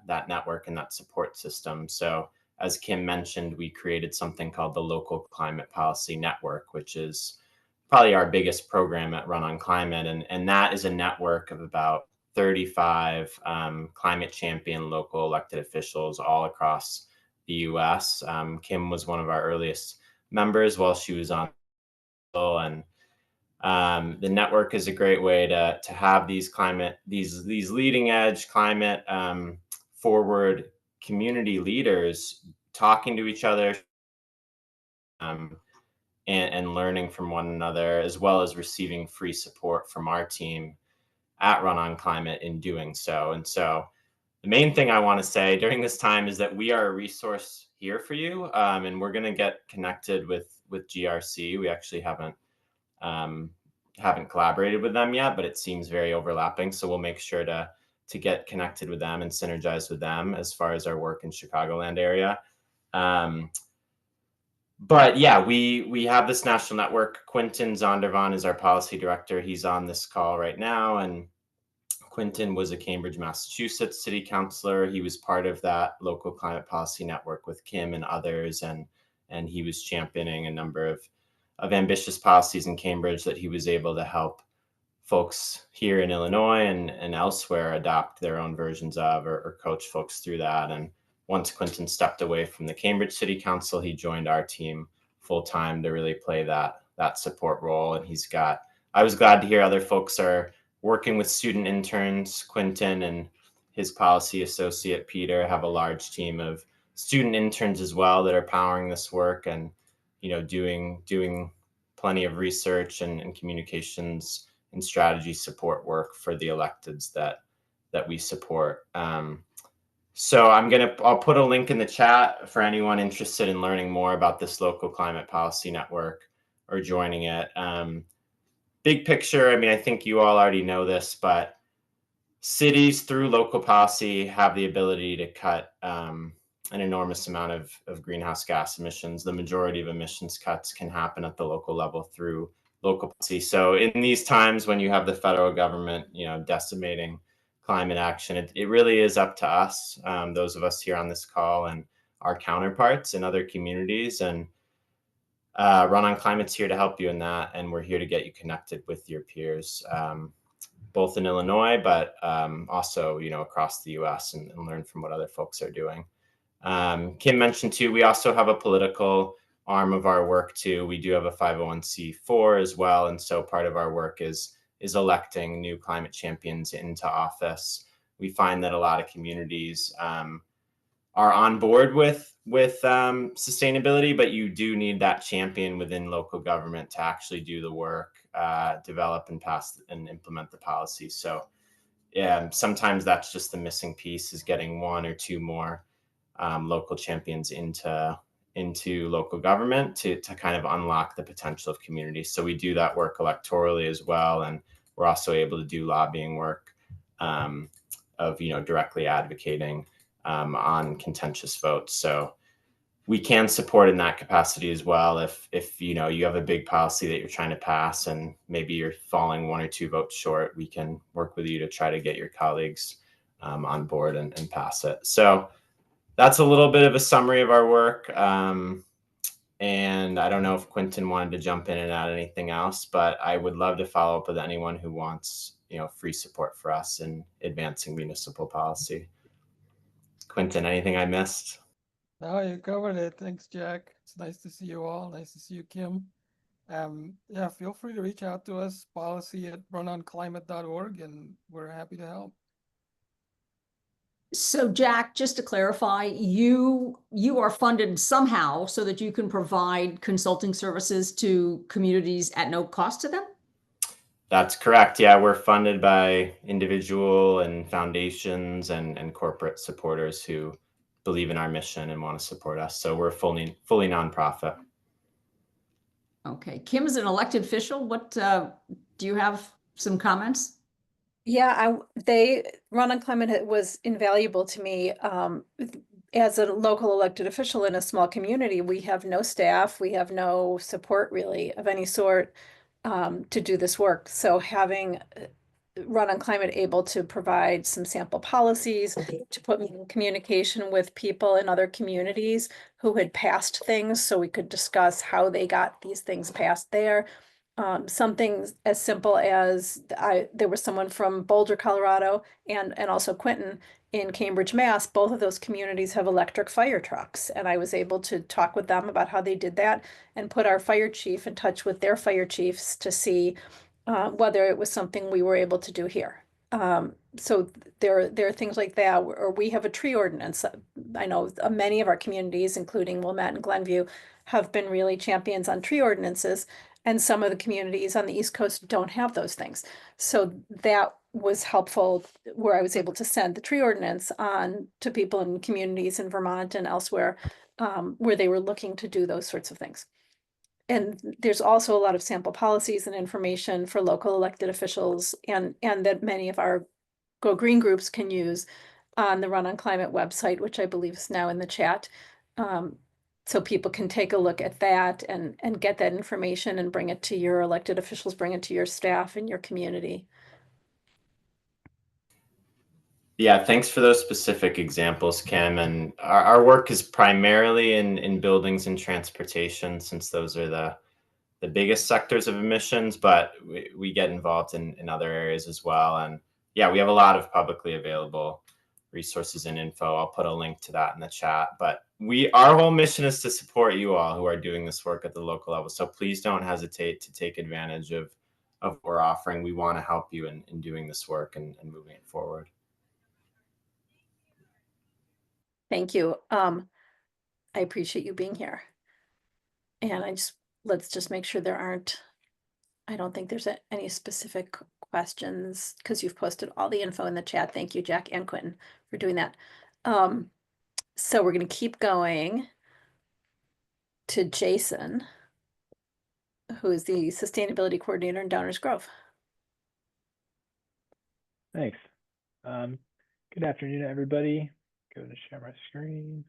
E: that network and that support system. So as Kim mentioned, we created something called the Local Climate Policy Network, which is probably our biggest program at Run on Climate. And that is a network of about 35 climate champion local elected officials all across the US. Kim was one of our earliest members while she was on. And the network is a great way to have these leading edge climate forward community leaders talking to each other and learning from one another, as well as receiving free support from our team at Run on Climate in doing so. And so the main thing I want to say during this time is that we are a resource here for you, and we're going to get connected with GRC. We actually haven't collaborated with them yet, but it seems very overlapping. So we'll make sure to get connected with them and synergize with them as far as our work in Chicagoland area. But yeah, we have this national network. Quinton Zondervan is our policy director. He's on this call right now. And Quinton was a Cambridge, Massachusetts city councilor. He was part of that local climate policy network with Kim and others. And he was championing a number of ambitious policies in Cambridge that he was able to help folks here in Illinois and elsewhere adopt their own versions of or coach folks through that. And once Quinton stepped away from the Cambridge City Council, he joined our team full time to really play that support role. And I was glad to hear other folks are working with student interns. Quinton and his policy associate, Peter, have a large team of student interns as well that are powering this work. And doing plenty of research and communications and strategy support work for the electeds that we support. So I'll put a link in the chat for anyone interested in learning more about this local climate policy network or joining it. Big picture, I mean, I think you all already know this, but cities through local policy have the ability to cut an enormous amount of greenhouse gas emissions. The majority of emissions cuts can happen at the local level through local policy. So in these times when you have the federal government, decimating climate action, it really is up to us, those of us here on this call and our counterparts in other communities. And Run on Climate's here to help you in that, and we're here to get you connected with your peers, both in Illinois, but also across the U.S. and learn from what other folks are doing. Kim mentioned too, we also have a political arm of our work too. We do have a 501c4 as well, and so part of our work is electing new climate champions into office. We find that a lot of communities are on board with sustainability, but you do need that champion within local government to actually do the work, develop and pass and implement the policy. So yeah, sometimes that's just the missing piece, is getting one or two more local champions into local government to kind of unlock the potential of communities. So we do that work electorally as well, and we're also able to do lobbying work of directly advocating on contentious votes. So we can support in that capacity as well. If you have a big policy that you're trying to pass and maybe you're falling one or two votes short, we can work with you to try to get your colleagues on board and pass it. So that's a little bit of a summary of our work. And I don't know if Quentin wanted to jump in and add anything else, but I would love to follow up with anyone who wants free support for us in advancing municipal policy. Quentin, anything I missed?
F: No, you covered it. Thanks, Jack. It's nice to see you all. Nice to see you, Kim. Yeah, feel free to reach out to us, policy@runonclimate.org, and we're happy to help.
B: So Jack, just to clarify, you are funded somehow so that you can provide consulting services to communities at no cost to them?
E: That's correct. Yeah, we're funded by individual and foundations and corporate supporters who believe in our mission and want to support us. So we're fully nonprofit.
B: Okay. Kim is an elected official. What do you have some comments?
A: Yeah, Run on Climate was invaluable to me. As a local elected official in a small community, we have no staff, we have no support really of any sort to do this work. So having Run on Climate able to provide some sample policies, to put me in communication with people in other communities who had passed things so we could discuss how they got these things passed there. Something as simple as there was someone from Boulder, Colorado, and also Quentin in Cambridge, Mass. Both of those communities have electric fire trucks, and I was able to talk with them about how they did that and put our fire chief in touch with their fire chiefs to see whether it was something we were able to do here. So there are things like that, or we have a tree ordinance. I know many of our communities, including Wilmette and Glenview, have been really champions on tree ordinances. And some of the communities on the East Coast don't have those things. So that was helpful, where I was able to send the tree ordinance on to people in communities in Vermont and elsewhere where they were looking to do those sorts of things. And there's also a lot of sample policies and information for local elected officials and that many of our Go Green groups can use on the Run on Climate website, which I believe is now in the chat. So people can take a look at that and get that information and bring it to your elected officials, bring it to your staff and your community.
E: Yeah, thanks for those specific examples, Kim. And our work is primarily in buildings and transportation, since those are the biggest sectors of emissions, but we get involved in other areas as well. And yeah, we have a lot of publicly available resources and info. I'll put a link to that in the chat. But our whole mission is to support you all who are doing this work at the local level. So please don't hesitate to take advantage of what we're offering. We want to help you in doing this work and moving it forward.
A: Thank you. I appreciate you being here. And let's just make sure there aren't, I don't think there's any specific questions because you've posted all the info in the chat. Thank you, Jack and Quentin, for doing that. So we're going to keep going to Jason, who is the Sustainability Coordinator in Downers Grove.
G: Thanks. Good afternoon, everybody. Go to share my screen.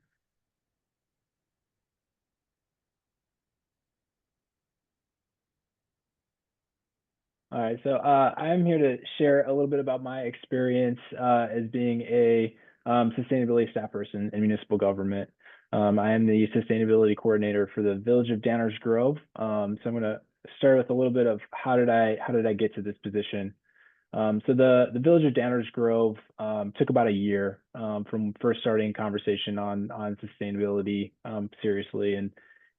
G: All right, so I'm here to share a little bit about my experience as being a sustainability staff person in municipal government. I am the sustainability coordinator for the Village of Downers Grove. So I'm going to start with a little bit of how did I get to this position. So the Village of Downers Grove took about a year from first starting conversation on sustainability seriously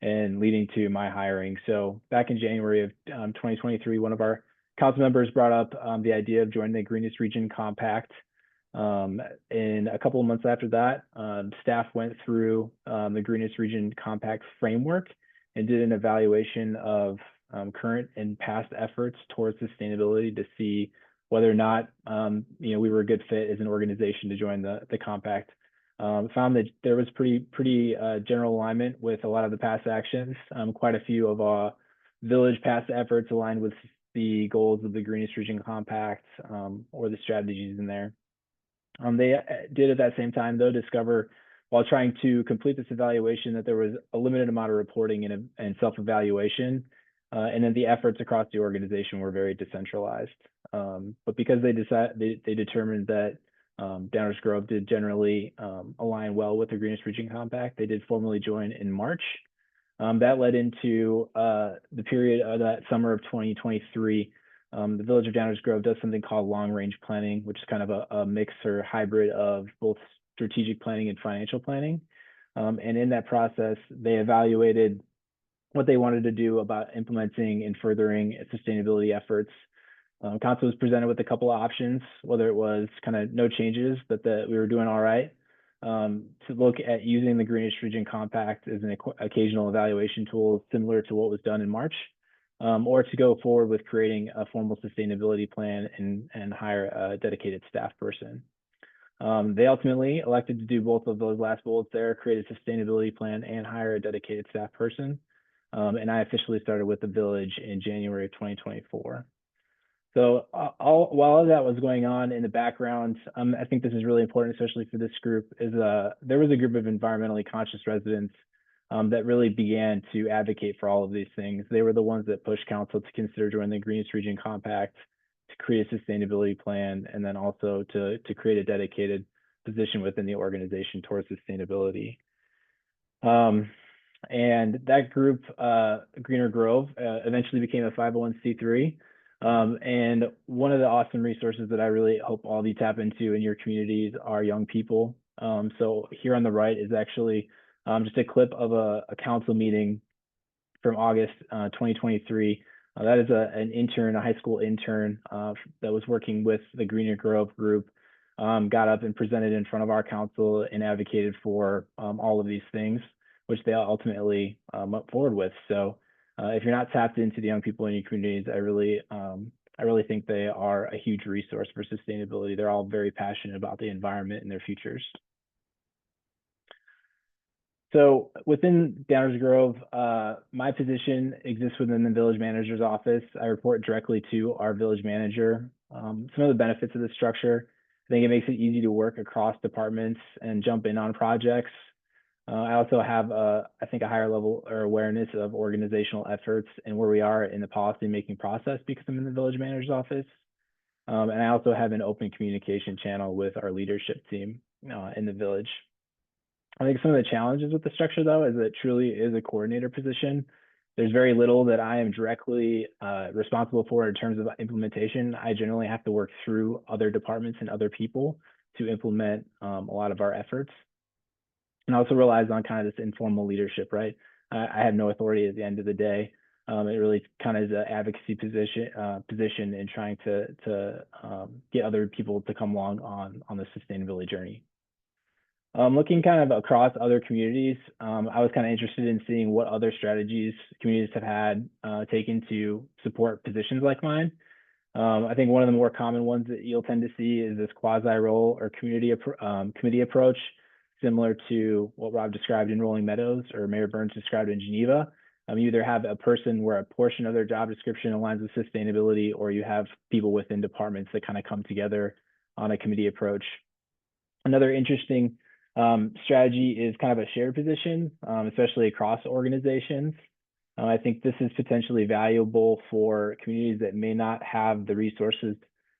G: and leading to my hiring. So back in January of 2023, one of our council members brought up the idea of joining the Greenest Region Compact. And a couple of months after that, staff went through the Greenest Region Compact framework and did an evaluation of current and past efforts towards sustainability to see whether or not we were a good fit as an organization to join the compact. Found that there was pretty general alignment with a lot of the past actions. Quite a few of our village past efforts aligned with the goals of the Greenest Region Compact or the strategies in there. They did at that same time, though, discover while trying to complete this evaluation that there was a limited amount of reporting and self-evaluation, and then the efforts across the organization were very decentralized. But because they determined that Downers Grove did generally align well with the Greenest Region Compact, they did formally join in March. That led into the period of that summer of 2023. The Village of Downers Grove does something called long-range planning, which is kind of a mix or hybrid of both strategic planning and financial planning. And in that process, they evaluated what they wanted to do about implementing and furthering sustainability efforts. Council was presented with a couple of options, whether it was kind of no changes, but that we were doing all right, to look at using the Greenest Region Compact as an occasional evaluation tool similar to what was done in March, or to go forward with creating a formal sustainability plan and hire a dedicated staff person. They ultimately elected to do both of those last bullets there, create a sustainability plan and hire a dedicated staff person. And I officially started with the village in January of 2024. So while all of that was going on in the background, I think this is really important, especially for this group, is there was a group of environmentally conscious residents that really began to advocate for all of these things. They were the ones that pushed council to consider joining the Greenest Region Compact, to create a sustainability plan, and then also to create a dedicated position within the organization towards sustainability. And that group, Greener Grove, eventually became a 501c3. And one of the awesome resources that I really hope all of you tap into in your communities are young people. So here on the right is actually just a clip of a council meeting from August 2023. That is an intern, a high school intern that was working with the Greener Grove group, got up and presented in front of our council and advocated for all of these things, which they ultimately went forward with. So if you're not tapped into the young people in your communities, I really think they are a huge resource for sustainability. They're all very passionate about the environment and their futures. So within Downers Grove, my position exists within the village manager's office. I report directly to our village manager. Some of the benefits of this structure, I think it makes it easy to work across departments and jump in on projects. I also have, I think, a higher level or awareness of organizational efforts and where we are in the policy making process because I'm in the village manager's office. And I also have an open communication channel with our leadership team in the village. I think some of the challenges with the structure, though, is that it truly is a coordinator position. There's very little that I am directly responsible for in terms of implementation. I generally have to work through other departments and other people to implement a lot of our efforts. And also relies on kind of this informal leadership, right? I have no authority at the end of the day. It really kind of is an advocacy position in trying to get other people to come along on the sustainability journey. Looking kind of across other communities, I was kind of interested in seeing what other strategies communities have had taken to support positions like mine. I think one of the more common ones that you'll tend to see is this quasi-role or community committee approach, similar to what Rob described in Rolling Meadows or Mayor Burns described in Geneva. You either have a person where a portion of their job description aligns with sustainability, or you have people within departments that kind of come together on a committee approach. Another interesting strategy is kind of a shared position, especially across organizations. I think this is potentially valuable for communities that may not have the resources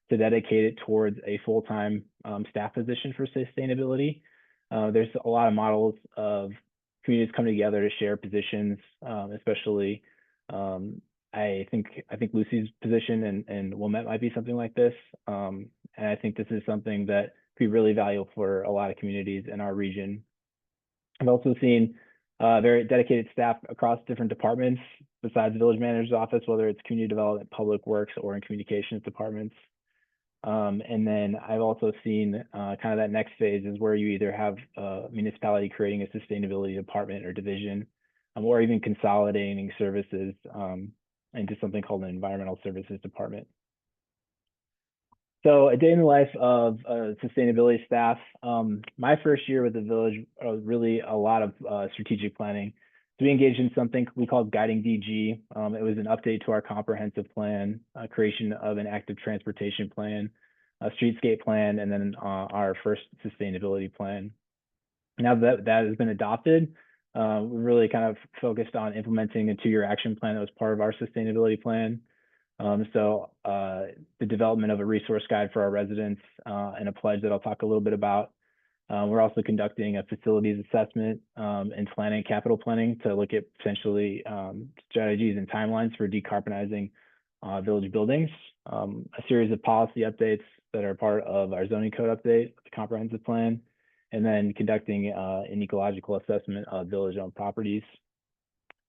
G: to dedicate it towards a full-time staff position for sustainability. There's a lot of models of communities coming together to share positions, especially I think Lucy's position and Wilmette might be something like this. And I think this is something that could be really valuable for a lot of communities in our region. I've also seen very dedicated staff across different departments besides the village manager's office, whether it's community development, public works, or in communications departments. And then I've also seen kind of that next phase is where you either have a municipality creating a sustainability department or division, or even consolidating services into something called an environmental services department. So a day in the life of sustainability staff. My first year with the village was really a lot of strategic planning. So we engaged in something we called Guiding DG. It was an update to our comprehensive plan, creation of an active transportation plan, a streetscape plan, and then our first sustainability plan. Now that that has been adopted, we really kind of focused on implementing a 2-year action plan that was part of our sustainability plan. So the development of a resource guide for our residents and a pledge that I'll talk a little bit about. We're also conducting a facilities assessment and planning, capital planning, to look at potentially strategies and timelines for decarbonizing village buildings. A series of policy updates that are part of our zoning code update, the comprehensive plan, and then conducting an ecological assessment of village-owned properties.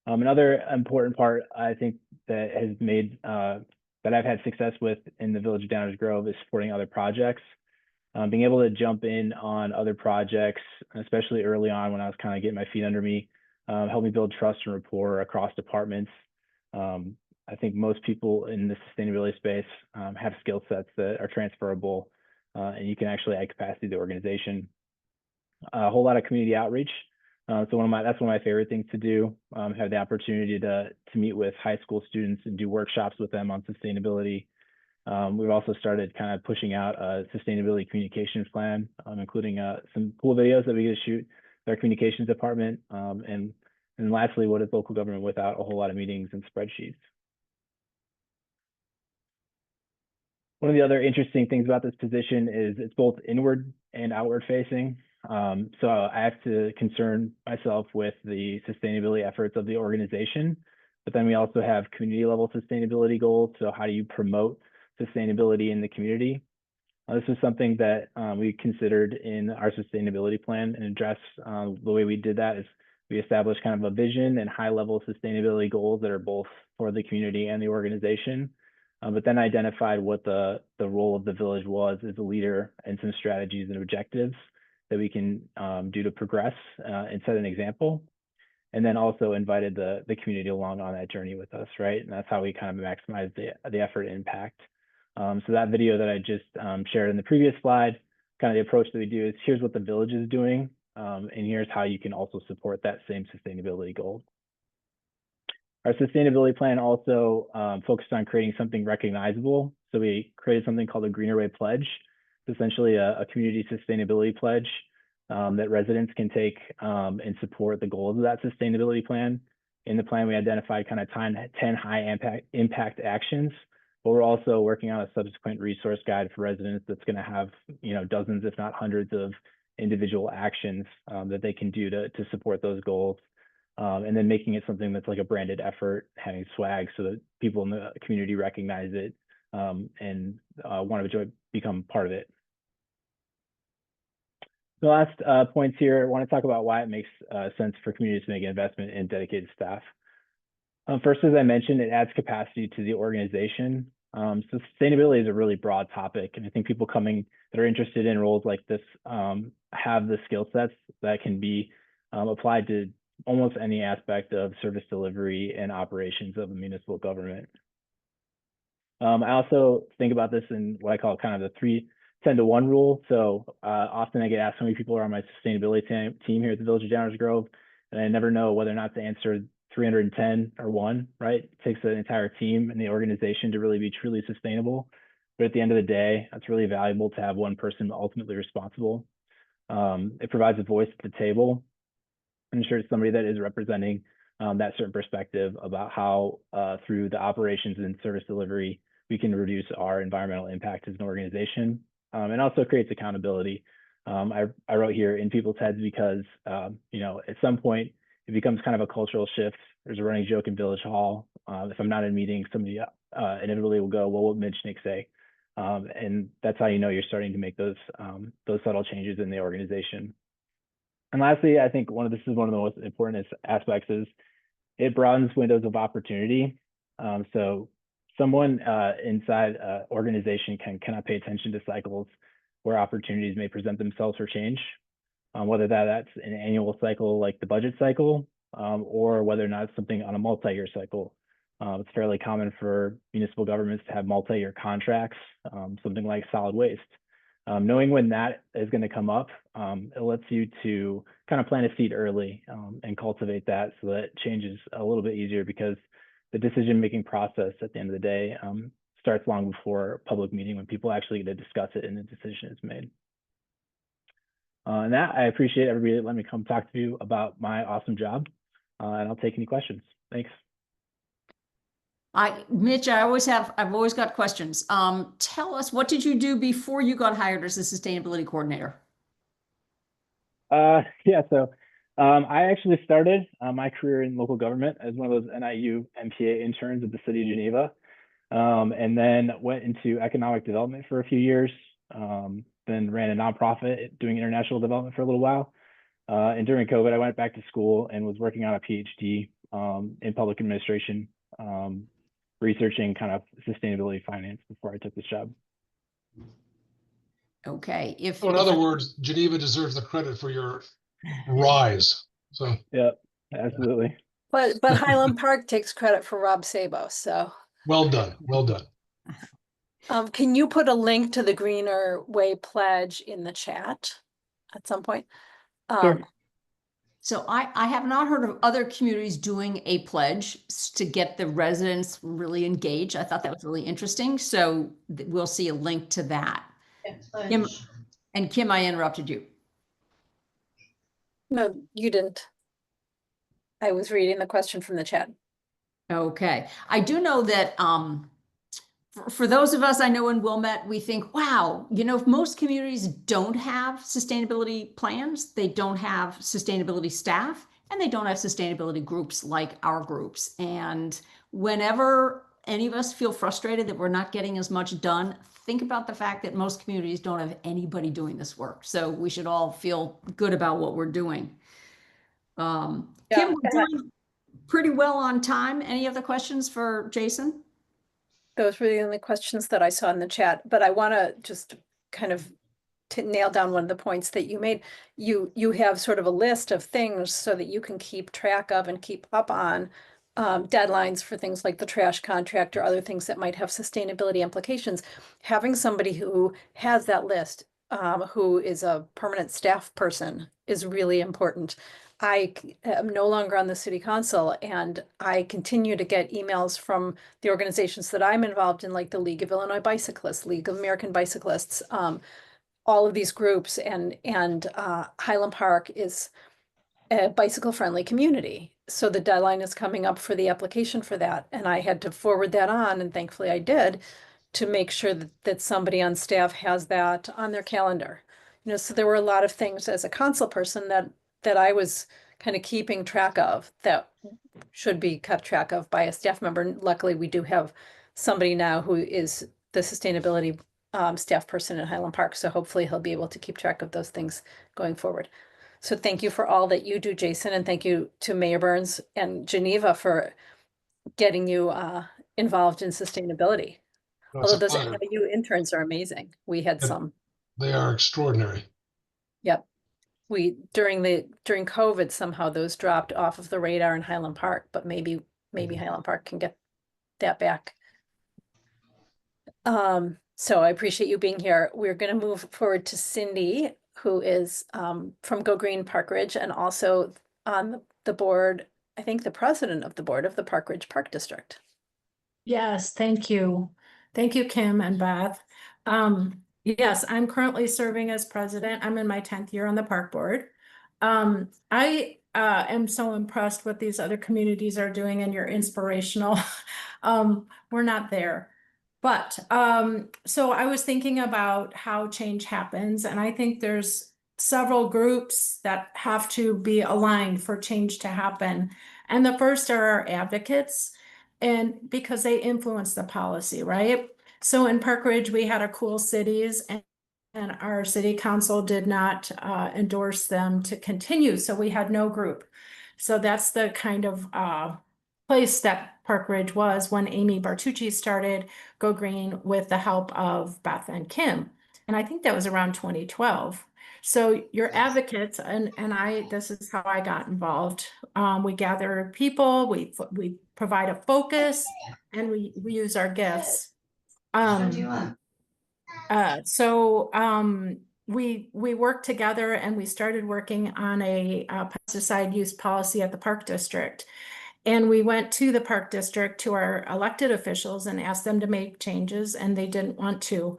G: Another important part I think that has made that I've had success with in the village of Downers Grove is supporting other projects. Being able to jump in on other projects, especially early on when I was kind of getting my feet under me, helped me build trust and rapport across departments. I think most people in the sustainability space have skill sets that are transferable, and you can actually add capacity to the organization. A whole lot of community outreach. So that's one of my favorite things to do. Have the opportunity to meet with high school students and do workshops with them on sustainability. We've also started kind of pushing out a sustainability communications plan, including some cool videos that we get to shoot with our communications department. And lastly, what is local government without a whole lot of meetings and spreadsheets? One of the other interesting things about this position is it's both inward and outward facing. So I have to concern myself with the sustainability efforts of the organization, but then we also have community level sustainability goals. So how do you promote sustainability in the community? This is something that we considered in our sustainability plan and address. The way we did that is we established kind of a vision and high level sustainability goals that are both for the community and the organization, but then identified what the role of the village was as a leader and some strategies and objectives that we can do to progress and set an example. And then also invited the community along on that journey with us, right? And that's how we kind of maximize the effort and impact. So that video that I just shared in the previous slide, kind of the approach that we do is here's what the village is doing, and here's how you can also support that same sustainability goal. Our sustainability plan also focused on creating something recognizable. So we created something called a Greener Way Pledge. It's essentially a community sustainability pledge that residents can take and support the goals of that sustainability plan. In the plan, we identified kind of 10 high impact actions, but we're also working on a subsequent resource guide for residents that's going to have, dozens, if not hundreds of individual actions that they can do to support those goals. And then making it something that's like a branded effort, having swag so that people in the community recognize it and want to become part of it. The last points here, I want to talk about why it makes sense for communities to make an investment in dedicated staff. First, as I mentioned, it adds capacity to the organization. So sustainability is a really broad topic, and I think people coming that are interested in roles like this have the skill sets that can be applied to almost any aspect of service delivery and operations of a municipal government. I also think about this in what I call kind of the 3-10-1 rule. So often I get asked how many people are on my sustainability team here at the Village of Downers Grove, and I never know whether or not to answer 310 or 1, right? It takes an entire team and the organization to really be truly sustainable. But at the end of the day, it's really valuable to have one person ultimately responsible. It provides a voice at the table. I'm sure it's somebody that is representing that certain perspective about how through the operations and service delivery, we can reduce our environmental impact as an organization, and also creates accountability. I wrote here in people's heads because, you know, at some point it becomes kind of a cultural shift. There's a running joke in Village Hall. If I'm not in meetings, somebody inevitably will go, well, what Mitch Nick say? And that's how you know you're starting to make those subtle changes in the organization. And lastly, I think this is one of the most important aspects is it broadens windows of opportunity. So someone inside an organization can kind of pay attention to cycles where opportunities may present themselves for change, whether that's an annual cycle like the budget cycle, or whether or not it's something on a multi-year cycle. It's fairly common for municipal governments to have multi-year contracts, something like solid waste. Knowing when that is going to come up, it lets you to kind of plant a seed early and cultivate that so that change is a little bit easier, because the decision-making process at the end of the day starts long before a public meeting when people actually get to discuss it and the decision is made. And that, I appreciate everybody that let me come talk to you about my awesome job, and I'll take any questions. Thanks.
B: Mitch, I've always got questions. Tell us, what did you do before you got hired as a sustainability coordinator?
G: Yeah, so I actually started my career in local government as one of those NIU MPA interns at the city of Geneva, and then went into economic development for a few years, then ran a nonprofit doing international development for a little while. And during COVID, I went back to school and was working on a PhD in public administration, researching kind of sustainability finance before I took this job.
B: Okay.
D: So in other words, Geneva deserves the credit for your rise. So
G: yeah, absolutely.
A: But Highland Park takes credit for Rob Sabo. So
D: well done. Well done.
A: Can you put a link to the Greener Way pledge in the chat at some point?
G: Sure.
B: So I have not heard of other communities doing a pledge to get the residents really engaged. I thought that was really interesting. So we'll see a link to that. Kim, I interrupted you.
A: No, you didn't. I was reading the question from the chat.
B: Okay. I do know that for those of us I know in Wilmette, we think, wow, you know, if most communities don't have sustainability plans, they don't have sustainability staff, and they don't have sustainability groups like our groups. And whenever any of us feel frustrated that we're not getting as much done, think about the fact that most communities don't have anybody doing this work. So we should all feel good about what we're doing. Kim, we're doing pretty well on time. Any other questions for Jason?
A: Those were the only questions that I saw in the chat, but I want to just kind of nail down one of the points that you made. You have sort of a list of things so that you can keep track of and keep up on deadlines for things like the trash contract or other things that might have sustainability implications. Having somebody who has that list, who is a permanent staff person, is really important. I am no longer on the city council, and I continue to get emails from the organizations that I'm involved in, like the League of Illinois Bicyclists, League of American Bicyclists, all of these groups, and Highland Park is a bicycle-friendly community. So the deadline is coming up for the application for that, and I had to forward that on, and thankfully I did, to make sure that somebody on staff has that on their calendar. You know, so there were a lot of things as a council person that I was kind of keeping track of that should be kept track of by a staff member. And luckily, we do have somebody now who is the sustainability staff person at Highland Park. So hopefully he'll be able to keep track of those things going forward. So thank you for all that you do, Jason, and thank you to Mayor Burns and Geneva for getting you involved in sustainability.
D: No, it's
A: Although
D: a
A: those
D: pleasure.
A: NIU interns are amazing. We had
D: Yep.
A: some,
D: They are extraordinary.
A: yep. During COVID, somehow those dropped off of the radar in Highland Park, but maybe Highland Park can get that back. So I appreciate you being here. We're gonna move forward to Cindy, who is from Go Green Park Ridge and also on the board, I think the president of the board of the Park Ridge Park District.
H: Yes, thank you. Thank you, Kim and Beth. Yes, I'm currently serving as president. I'm in my 10th year on the park board. I am so impressed what these other communities are doing, and you're inspirational. We're not there. But so I was thinking about how change happens, and I think there's several groups that have to be aligned for change to happen. And the first are our advocates, and because they influence the policy, right? So in Park Ridge, we had a cool cities, and our city council did not endorse them to continue. So we had no group. So that's the kind of place that Park Ridge was when Amy Bartucci started Go Green with the help of Beth and Kim. And I think that was around 2012. So your advocates and this is how I got involved. We gather people, we provide a focus, and we use our gifts. We worked together, and we started working on a pesticide use policy at the Park District. And we went to the Park District, to our elected officials, and asked them to make changes, and they didn't want to.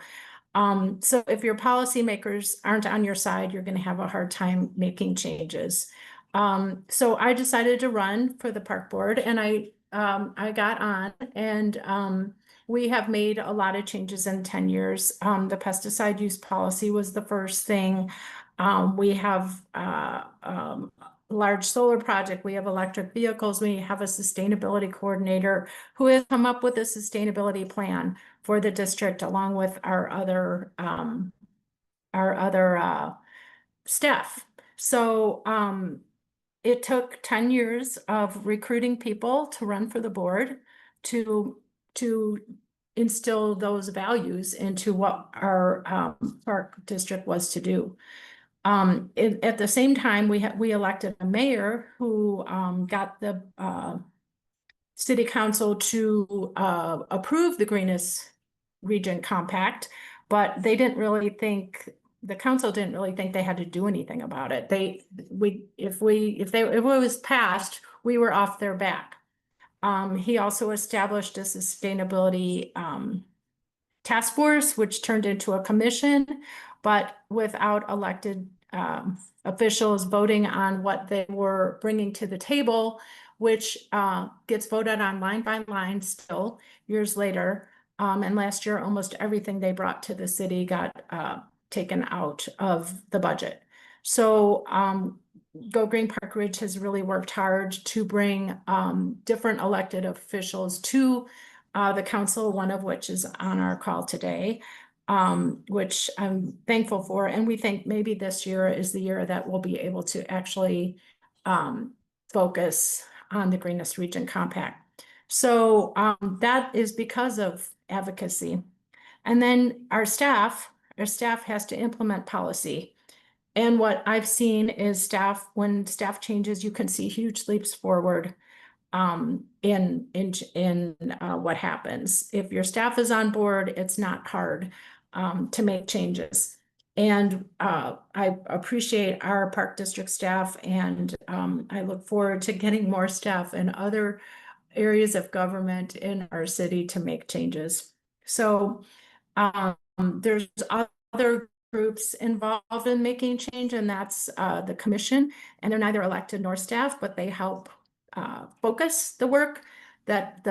H: So if your policymakers aren't on your side, you're going to have a hard time making changes. So I decided to run for the park board, and I got on, and we have made a lot of changes in 10 years. The pesticide use policy was the first thing. We have large solar project, we have electric vehicles, we have a sustainability coordinator who has come up with a sustainability plan for the district, along with our other staff. So it took 10 years of recruiting people to run for the board to instill those values into what our park district was to do. At the same time, we elected a mayor who got the city council to approve the Greenest Region Compact, but they didn't really think, the council didn't really think they had to do anything about it. If it was passed, we were off their back. He also established a sustainability task force, which turned into a commission, but without elected officials voting on what they were bringing to the table, which gets voted on line by line still years later. And last year, almost everything they brought to the city got taken out of the budget. So Go Green Park Ridge has really worked hard to bring different elected officials to the council, one of which is on our call today, which I'm thankful for. And we think maybe this year is the year that we'll be able to actually focus on the Greenest Region Compact. So that is because of advocacy. And then our staff has to implement policy. And what I've seen is when staff changes, you can see huge leaps forward in what happens. If your staff is on board, it's not hard to make changes. And I appreciate our park district staff, and I look forward to getting more staff in other areas of government in our city to make changes. So there's other groups involved in making change, and that's the commission, and they're neither elected nor staff, but they help focus the work that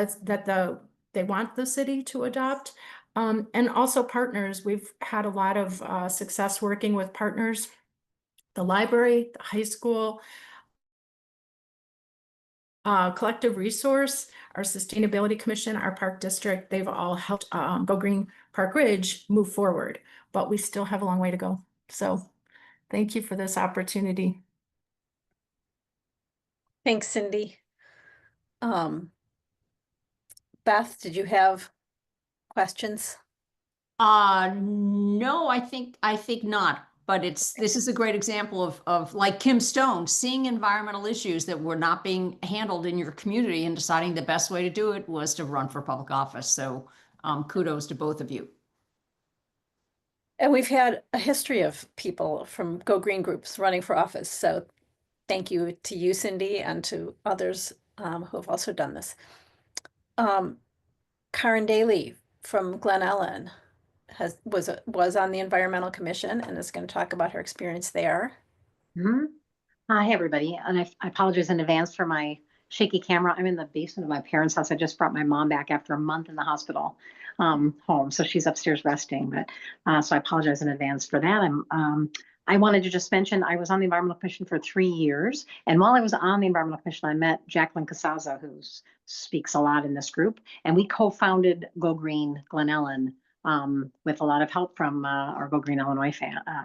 H: they want the city to adopt. And also partners. We've had a lot of success working with partners, the library, the high school, Collective Resource, our Sustainability Commission, our Park District. They've all helped Go Green Park Ridge move forward, but we still have a long way to go. So thank you for this opportunity.
A: Thanks, Cindy. Beth, did you have questions?
B: No, I think not. But this is a great example of like Kim Stone, seeing environmental issues that were not being handled in your community and deciding the best way to do it was to run for public office. So kudos to both of you.
A: And we've had a history of people from Go Green groups running for office. So thank you to you, Cindy, and to others who have also done this. Karen Daly from Glen Ellen was on the Environmental Commission and is going to talk about her experience there.
I: Hi, everybody. And I apologize in advance for my shaky camera. I'm in the basement of my parents' house. I just brought my mom back after a month in the hospital home. So she's upstairs resting. But so I apologize in advance for that. I wanted to just mention I was on the Environmental Commission for 3 years. And while I was on the Environmental Commission, I met Jacqueline Casaza, who speaks a lot in this group. And we co-founded Go Green Glen Ellen with a lot of help from our Go Green Illinois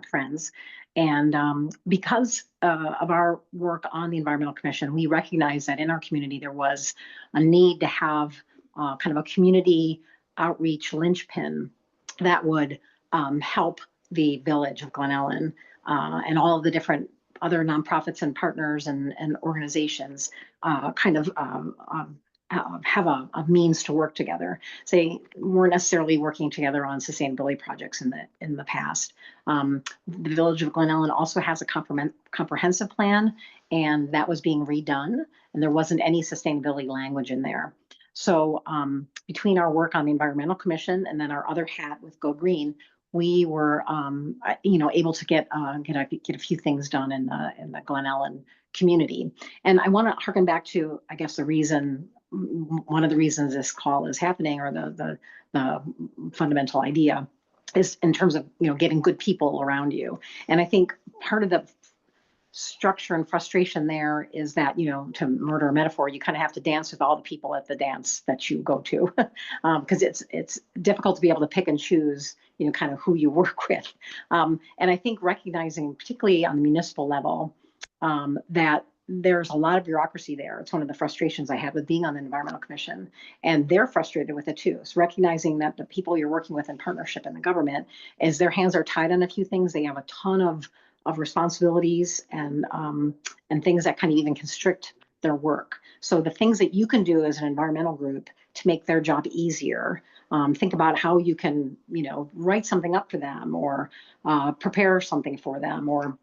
I: friends. And because of our work on the Environmental Commission, we recognized that in our community there was a need to have kind of a community outreach linchpin that would help the village of Glen Ellen and all of the different other nonprofits and partners and organizations kind of have a means to work together. They weren't necessarily working together on sustainability projects in the past. The village of Glen Ellen also has a comprehensive plan, and that was being redone, and there wasn't any sustainability language in there. So between our work on the Environmental Commission and then our other hat with Go Green, we were able to get a few things done in the Glen Ellen community. And I want to harken back to, I guess, one of the reasons this call is happening, or the fundamental idea, is in terms of getting good people around you. And I think part of the structure and frustration there is that, to murder a metaphor, you kind of have to dance with all the people at the dance that you go to, because it's difficult to be able to pick and choose, kind of who you work with. And I think recognizing, particularly on the municipal level, that there's a lot of bureaucracy there. It's one of the frustrations I had with being on the Environmental Commission, and they're frustrated with it too. So recognizing that the people you're working with in partnership in the government, is their hands are tied on a few things. They have a ton of responsibilities and things that kind of even constrict their work. So the things that you can do as an environmental group to make their job easier, think about how you can, write something up for them, or prepare something for them, or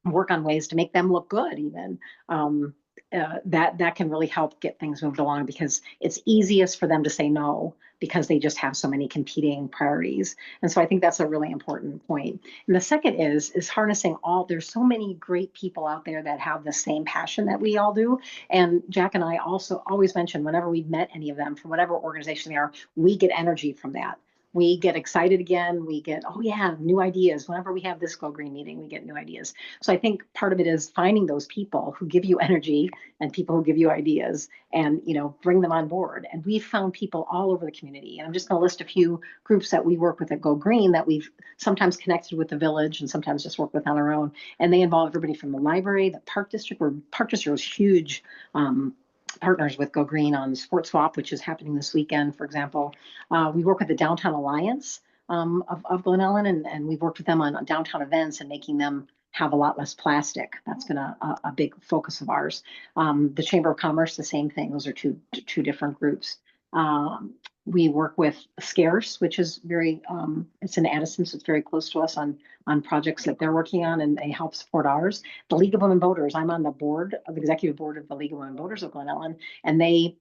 I: work on ways to make them look good even. That can really help get things moved along, because it's easiest for them to say no because they just have so many competing priorities. And so I think that's a really important point. And the second is harnessing there's so many great people out there that have the same passion that we all do. And Jack and I also always mention, whenever we've met any of them from whatever organization they are, we get energy from that. We get excited again. We get, oh yeah, new ideas. Whenever we have this Go Green meeting, we get new ideas. So I think part of it is finding those people who give you energy and people who give you ideas, and bring them on board. And we've found people all over the community. And I'm just going to list a few groups that we work with at Go Green that we've sometimes connected with the village and sometimes just work with on our own. And they involve everybody from the library, the park district, where Park District was huge. Partners with Go Green on the Sports Swap, which is happening this weekend, for example. We work with the Downtown Alliance of Glen Ellen, and we've worked with them on downtown events and making them have a lot less plastic. That's been a big focus of ours. The Chamber of Commerce, the same thing. Those are two different groups. We work with Scarce, which is very, it's in Addison, so it's very close to us on projects that they're working on, and they help support ours. The League of Women Voters, I'm on the executive board of the League of Women Voters of Glen Ellen, and they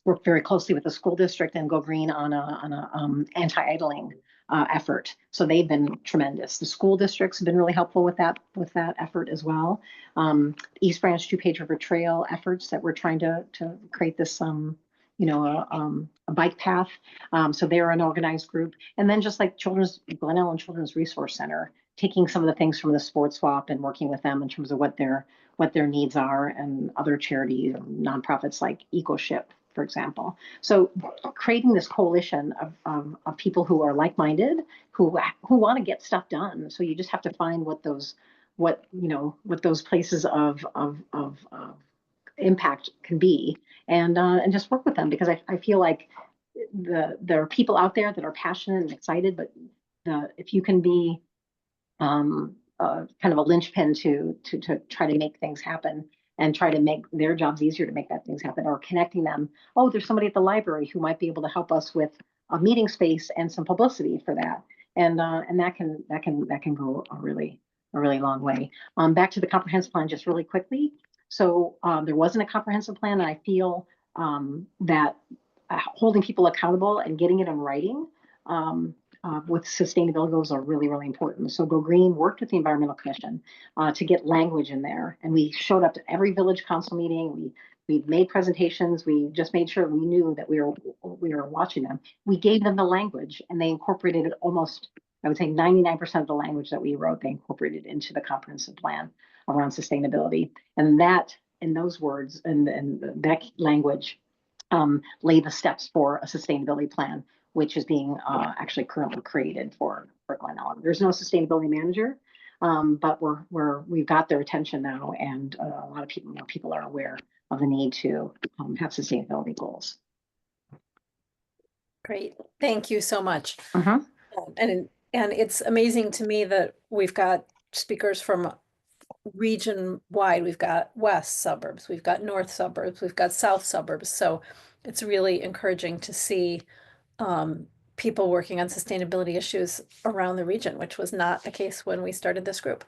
I: work very closely with the school district and Go Green on a anti-idling effort. So they've been tremendous. The school districts have been really helpful with that effort as well. East Branch 2-Page River Trail efforts that we're trying to create this a bike path. So they're an organized group. And then just like Glen Ellen Children's Resource Center, taking some of the things from the Sports Swap and working with them in terms of what their needs are, and other charities and nonprofits like EcoShip, for example. So creating this coalition of people who are like-minded, who want to get stuff done. So you just have to find what those places of impact can be, and just work with them, because I feel like there are people out there that are passionate and excited, but if you can be kind of a linchpin to try to make things happen and try to make their jobs easier to make that things happen, or connecting them. Oh, there's somebody at the library who might be able to help us with a meeting space and some publicity for that. And that can go a really long way. Back to the comprehensive plan just really quickly. So there wasn't a comprehensive plan, and I feel that holding people accountable and getting it in writing with sustainability goals are really, really important. So Go Green worked with the Environmental Commission to get language in there. And we showed up to every village council meeting. We made presentations. We just made sure we knew that we were watching them. We gave them the language, and they incorporated it almost, I would say 99% of the language that we wrote, they incorporated into the comprehensive plan around sustainability. And that, in those words and that language, lay the steps for a sustainability plan, which is being actually currently created for Glen Ellyn. There's no sustainability manager, but we've got their attention now, and a lot of people are aware of the need to have sustainability goals.
A: Great, thank you so much.
I: Uh-huh.
A: And it's amazing to me that we've got speakers from region wide. We've got west suburbs, we've got north suburbs, we've got south suburbs. So it's really encouraging to see people working on sustainability issues around the region, which was not the case when we started this group.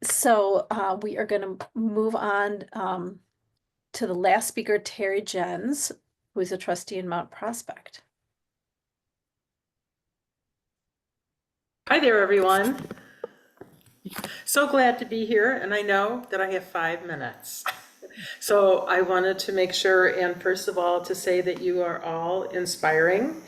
A: So we are going to move on to the last speaker, Terry Jens, who is a trustee in Mount Prospect.
J: Hi there, everyone. So glad to be here, and I know that I have 5 minutes. So I wanted to make sure, and first of all, to say that you are all inspiring,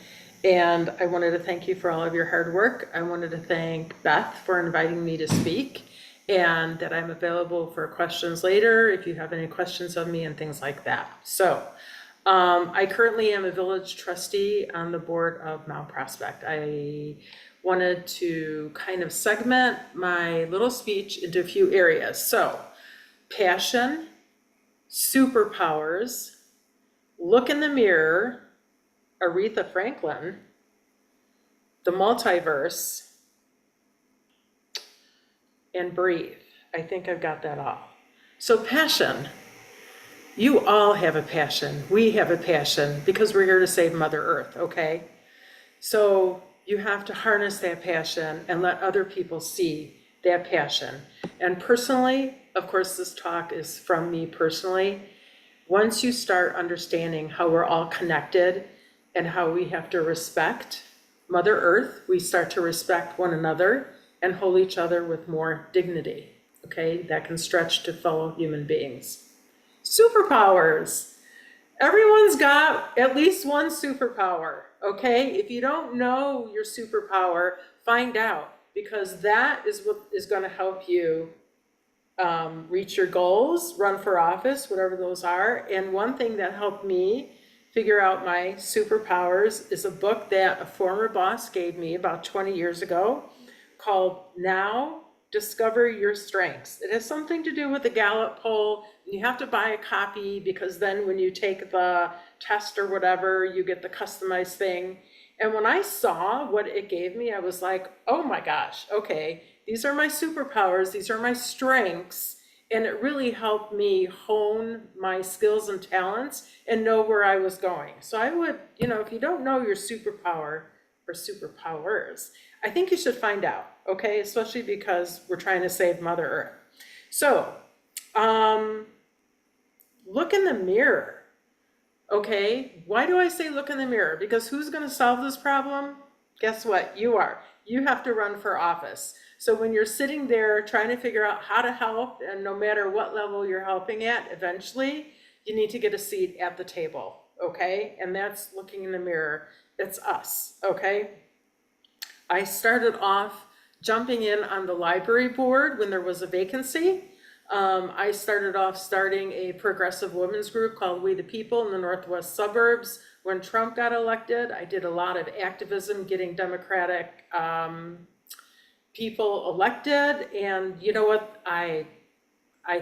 J: and I wanted to thank you for all of your hard work. I wanted to thank Beth for inviting me to speak, and that I'm available for questions later if you have any questions of me and things like that. So I currently am a village trustee on the board of Mount Prospect. I wanted to kind of segment my little speech into a few areas. So passion, superpowers, look in the mirror, Aretha Franklin, the multiverse, and breathe. I think I've got that all. So passion, you all have a passion. We have a passion because we're here to save Mother Earth, okay? So you have to harness that passion and let other people see that passion. And personally, of course, this talk is from me personally. Once you start understanding how we're all connected and how we have to respect Mother Earth, we start to respect one another and hold each other with more dignity, okay? That can stretch to fellow human beings. Superpowers. Everyone's got at least one superpower, okay? If you don't know your superpower, find out, because that is what is going to help you reach your goals, run for office, whatever those are. And one thing that helped me figure out my superpowers is a book that a former boss gave me about 20 years ago called Now Discover Your Strengths. It has something to do with the Gallup poll. You have to buy a copy because then when you take the test or whatever, you get the customized thing. And when I saw what it gave me, I was like, oh my gosh, okay, these are my superpowers, these are my strengths. And it really helped me hone my skills and talents and know where I was going. So I would, if you don't know your superpower or superpowers, I think you should find out, okay? Especially because we're trying to save Mother Earth. So, look in the mirror, okay? Why do I say look in the mirror? Because who's gonna solve this problem? Guess what? You are. You have to run for office. So when you're sitting there trying to figure out how to help, and no matter what level you're helping at, eventually you need to get a seat at the table, okay? And that's looking in the mirror. It's us, okay? I started off jumping in on the library board when there was a vacancy. I started off starting a progressive women's group called We the People in the Northwest suburbs. When Trump got elected, I did a lot of activism getting Democratic people elected. And you know what? I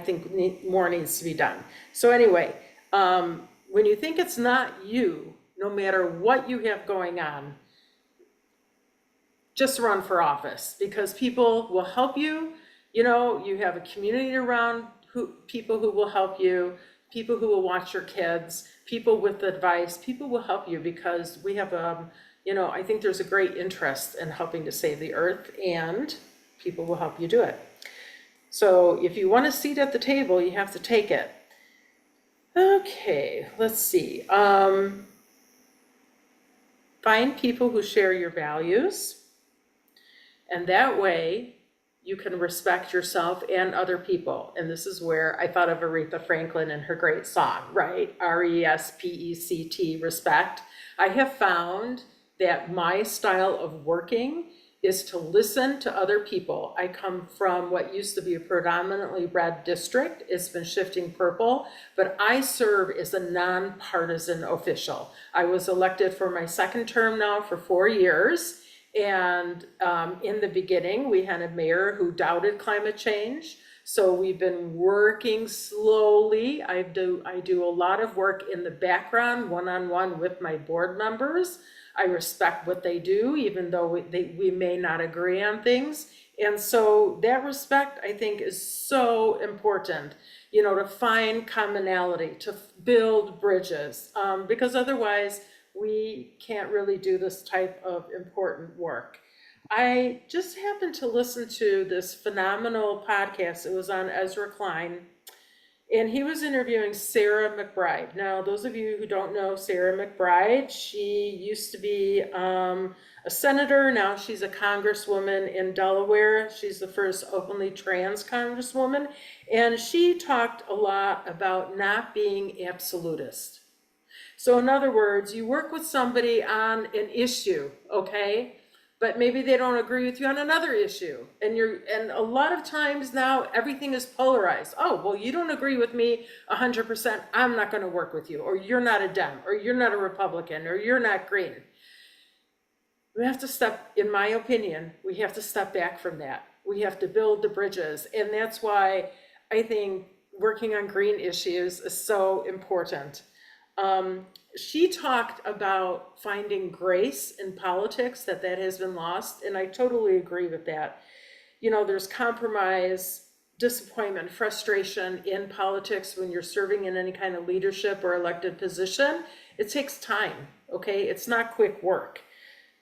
J: think more needs to be done. So anyway, when you think it's not you, no matter what you have going on, just run for office, because people will help you. You know, you have a community around people who will help you, people who will watch your kids, people with advice, people will help you, because we have you know, I think there's a great interest in helping to save the earth, and people will help you do it. So if you want a seat at the table, you have to take it. Okay, let's see. Find people who share your values. And that way you can respect yourself and other people. And this is where I thought of Aretha Franklin and her great song, right? RESPECT, respect. I have found that my style of working is to listen to other people. I come from what used to be a predominantly red district. It's been shifting purple, but I serve as a nonpartisan official. I was elected for my second term now for 4 years. And in the beginning, we had a mayor who doubted climate change. So we've been working slowly. I do a lot of work in the background, one-on-one with my board members. I respect what they do, even though we may not agree on things. And so that respect, I think, is so important, you know, to find commonality, to build bridges, because otherwise we can't really do this type of important work. I just happened to listen to this phenomenal podcast. It was on Ezra Klein, and he was interviewing Sarah McBride. Now, those of you who don't know Sarah McBride, she used to be a senator. Now she's a congresswoman in Delaware. She's the first openly trans congresswoman. And she talked a lot about not being absolutist. So in other words, you work with somebody on an issue, okay? But maybe they don't agree with you on another issue. And a lot of times now everything is polarized. Oh, well, you don't agree with me 100%. I'm not going to work with you, or you're not a Dem, or you're not a Republican, or you're not green. We have to in my opinion, we have to step back from that. We have to build the bridges. And that's why I think working on green issues is so important. She talked about finding grace in politics, that has been lost, and I totally agree with that. You know, there's compromise, disappointment, frustration in politics when you're serving in any kind of leadership or elected position. It takes time, okay? It's not quick work.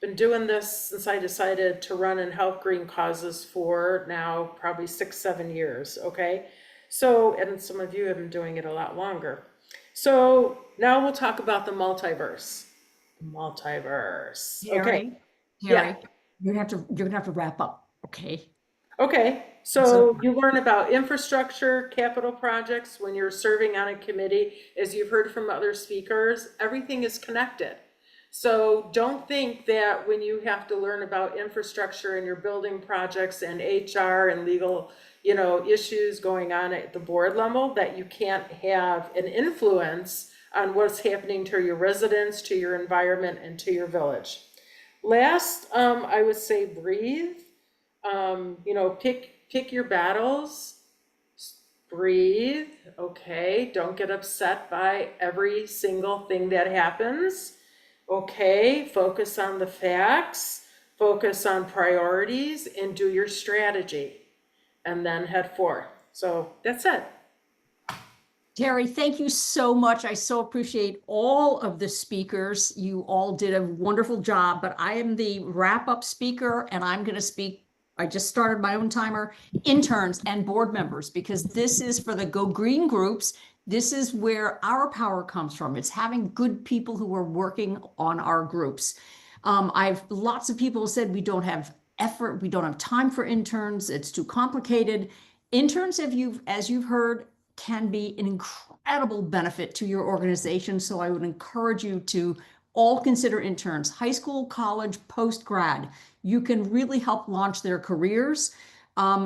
J: Been doing this since I decided to run and help green causes for now probably 6-7 years, okay? So, and some of you have been doing it a lot longer. So now we'll talk about the multiverse. Okay.
B: Harry, you're gonna have to wrap up. Okay.
J: Okay. So you learn about infrastructure, capital projects when you're serving on a committee. As you've heard from other speakers, everything is connected. So don't think that when you have to learn about infrastructure and your building projects and HR and legal, you know, issues going on at the board level, that you can't have an influence on what's happening to your residents, to your environment, and to your village. Last, I would say breathe. You know, pick your battles. Breathe. Okay. Don't get upset by every single thing that happens. Okay. Focus on the facts. Focus on priorities, and do your strategy. And then head forth. So that's it.
B: Terry, thank you so much. I so appreciate all of the speakers. You all did a wonderful job, but I am the wrap-up speaker, and I'm going to speak. I just started my own timer, interns and board members, because this is for the Go Green groups. This is where our power comes from. It's having good people who are working on our groups. Lots of people said we don't have effort, we don't have time for interns, it's too complicated. Interns, as you've heard, can be an incredible benefit to your organization. So I would encourage you to all consider interns, high school, college, post-grad. You can really help launch their careers.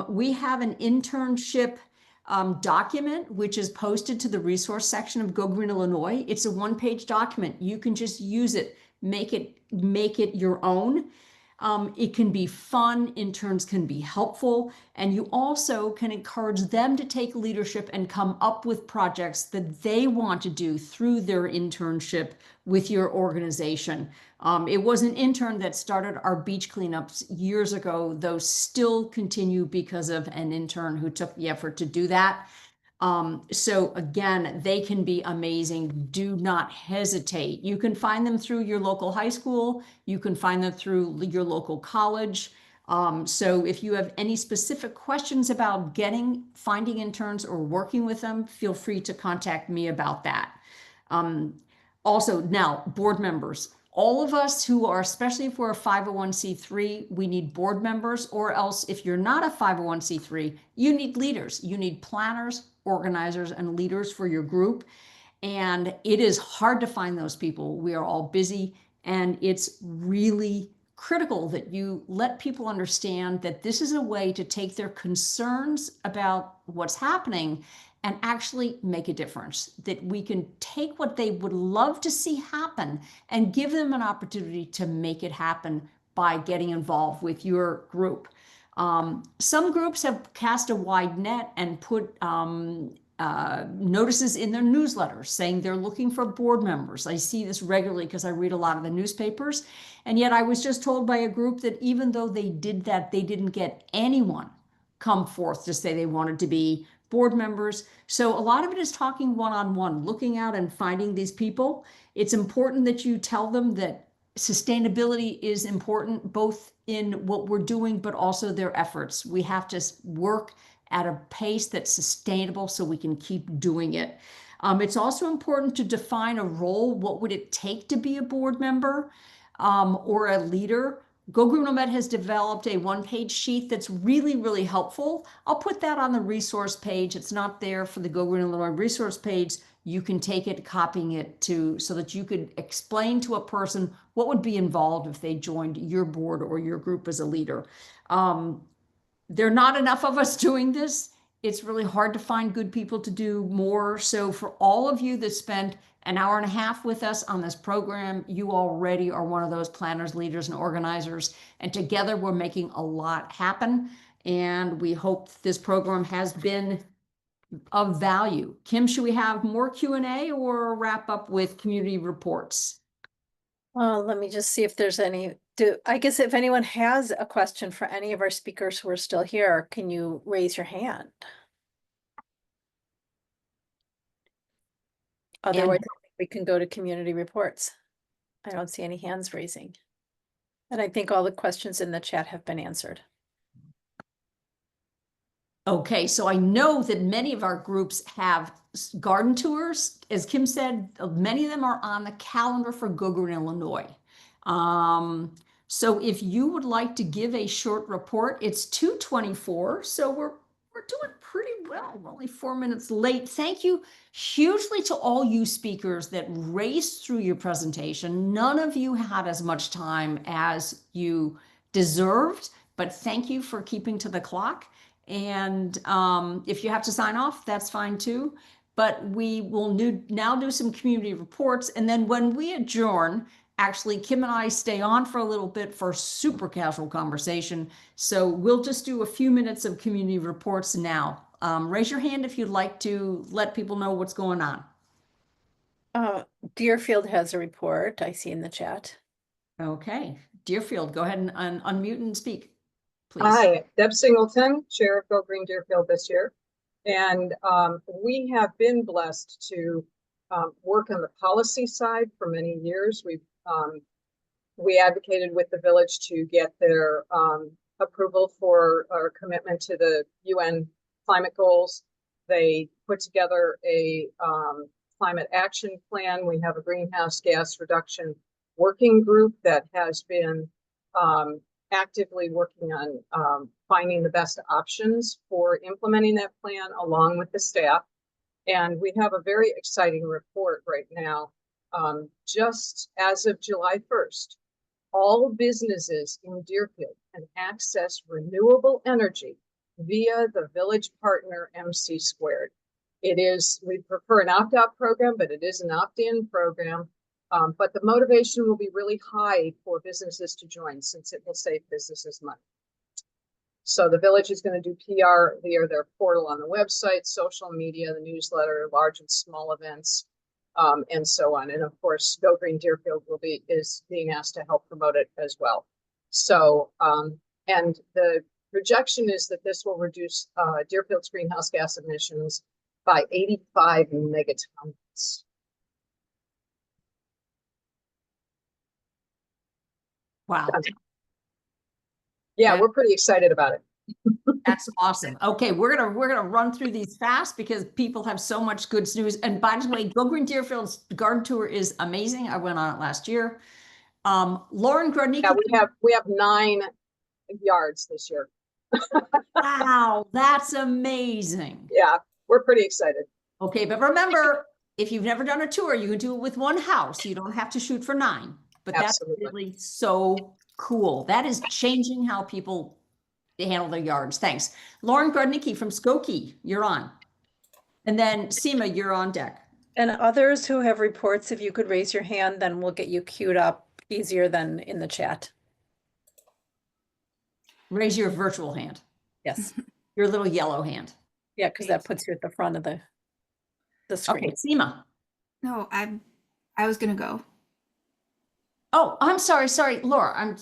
B: We have an internship document, which is posted to the resource section of Go Green Illinois. It's a one-page document. You can just use it, make it your own. It can be fun, interns can be helpful, and you also can encourage them to take leadership and come up with projects that they want to do through their internship with your organization. It was an intern that started our beach cleanups years ago. Those still continue because of an intern who took the effort to do that. So again, they can be amazing. Do not hesitate. You can find them through your local high school. You can find them through your local college. So if you have any specific questions about finding interns or working with them, feel free to contact me about that. Also, now, board members. All of us who are, especially if we're a 501c3, we need board members, or else if you're not a 501c3, you need leaders. You need planners, organizers, and leaders for your group. And it is hard to find those people. We are all busy, and it's really critical that you let people understand that this is a way to take their concerns about what's happening and actually make a difference, that we can take what they would love to see happen and give them an opportunity to make it happen by getting involved with your group. Some groups have cast a wide net and put notices in their newsletters saying they're looking for board members. I see this regularly because I read a lot of the newspapers. And yet I was just told by a group that even though they did that, they didn't get anyone come forth to say they wanted to be board members. So a lot of it is talking one-on-one, looking out and finding these people. It's important that you tell them that sustainability is important, both in what we're doing, but also their efforts. We have to work at a pace that's sustainable so we can keep doing it. It's also important to define a role. What would it take to be a board member or a leader? Go Green Med has developed a one-page sheet that's really, really helpful. I'll put that on the resource page. It's not there for the Go Green Illinois resource page. You can take it, copying it so that you could explain to a person what would be involved if they joined your board or your group as a leader. There are not enough of us doing this. It's really hard to find good people to do more. So for all of you that spent an hour and a half with us on this program, you already are one of those planners, leaders, and organizers. And together we're making a lot happen. And we hope this program has been of value. Kim, should we have more Q&A or wrap up with community reports?
A: Let me just see if there's any. I guess if anyone has a question for any of our speakers who are still here, can you raise your hand? Otherwise, I think we can go to community reports. I don't see any hands raising. And I think all the questions in the chat have been answered.
B: Okay, so I know that many of our groups have garden tours. As Kim said, many of them are on the calendar for Go Green Illinois. So if you would like to give a short report, it's 2:24, so we're doing pretty well. We're only 4 minutes late. Thank you hugely to all you speakers that raced through your presentation. None of you had as much time as you deserved, but thank you for keeping to the clock. And if you have to sign off, that's fine too. But we will now do some community reports. And then when we adjourn, actually, Kim and I stay on for a little bit for super casual conversation. So we'll just do a few minutes of community reports now. Raise your hand if you'd like to let people know what's going on.
A: Deerfield has a report I see in the chat.
B: Okay, Deerfield, go ahead and unmute and speak, please.
K: Hi, Deb Singleton, Chair of Go Green Deerfield this year. And we have been blessed to work on the policy side for many years. We advocated with the village to get their approval for our commitment to the UN climate goals. They put together a climate action plan. We have a greenhouse gas reduction working group that has been actively working on finding the best options for implementing that plan along with the staff. And we have a very exciting report right now. Just as of July 1st, all businesses in Deerfield can access renewable energy via the village partner MC². It is, we prefer an opt-out program, but it is an opt-in program. But the motivation will be really high for businesses to join since it will save businesses money. So the village is going to do PR via their portal on the website, social media, the newsletter, large and small events, and so on. And of course, Go Green Deerfield is being asked to help promote it as well. So, and the projection is that this will reduce Deerfield's greenhouse gas emissions by 85 megatons.
B: Wow.
K: Yeah, we're pretty excited about it.
B: That's awesome. Okay, we're gonna run through these fast because people have so much good news. And by the way, Go Green Deerfield's garden tour is amazing. I went on it last year. Lauren Grodnicki.
K: Yeah, we have 9 yards this year.
B: Wow, that's amazing.
K: Yeah, we're pretty excited.
B: Okay, but remember, if you've never done a tour, you can do it with one house. You don't have to shoot for 9. But
K: Absolutely.
B: That's really so cool. That is changing how people handle their yards. Thanks. Lauren Grodnicki from Skokie, you're on. And then Seema, you're on deck.
A: And others who have reports, if you could raise your hand, then we'll get you queued up easier than in the chat.
B: Raise your virtual hand.
A: Yes.
B: Your little yellow hand.
A: Yeah, because that puts you at the front of the screen.
B: Okay, Seema.
L: No, I was gonna go.
B: Oh, I'm sorry, Laura. I'm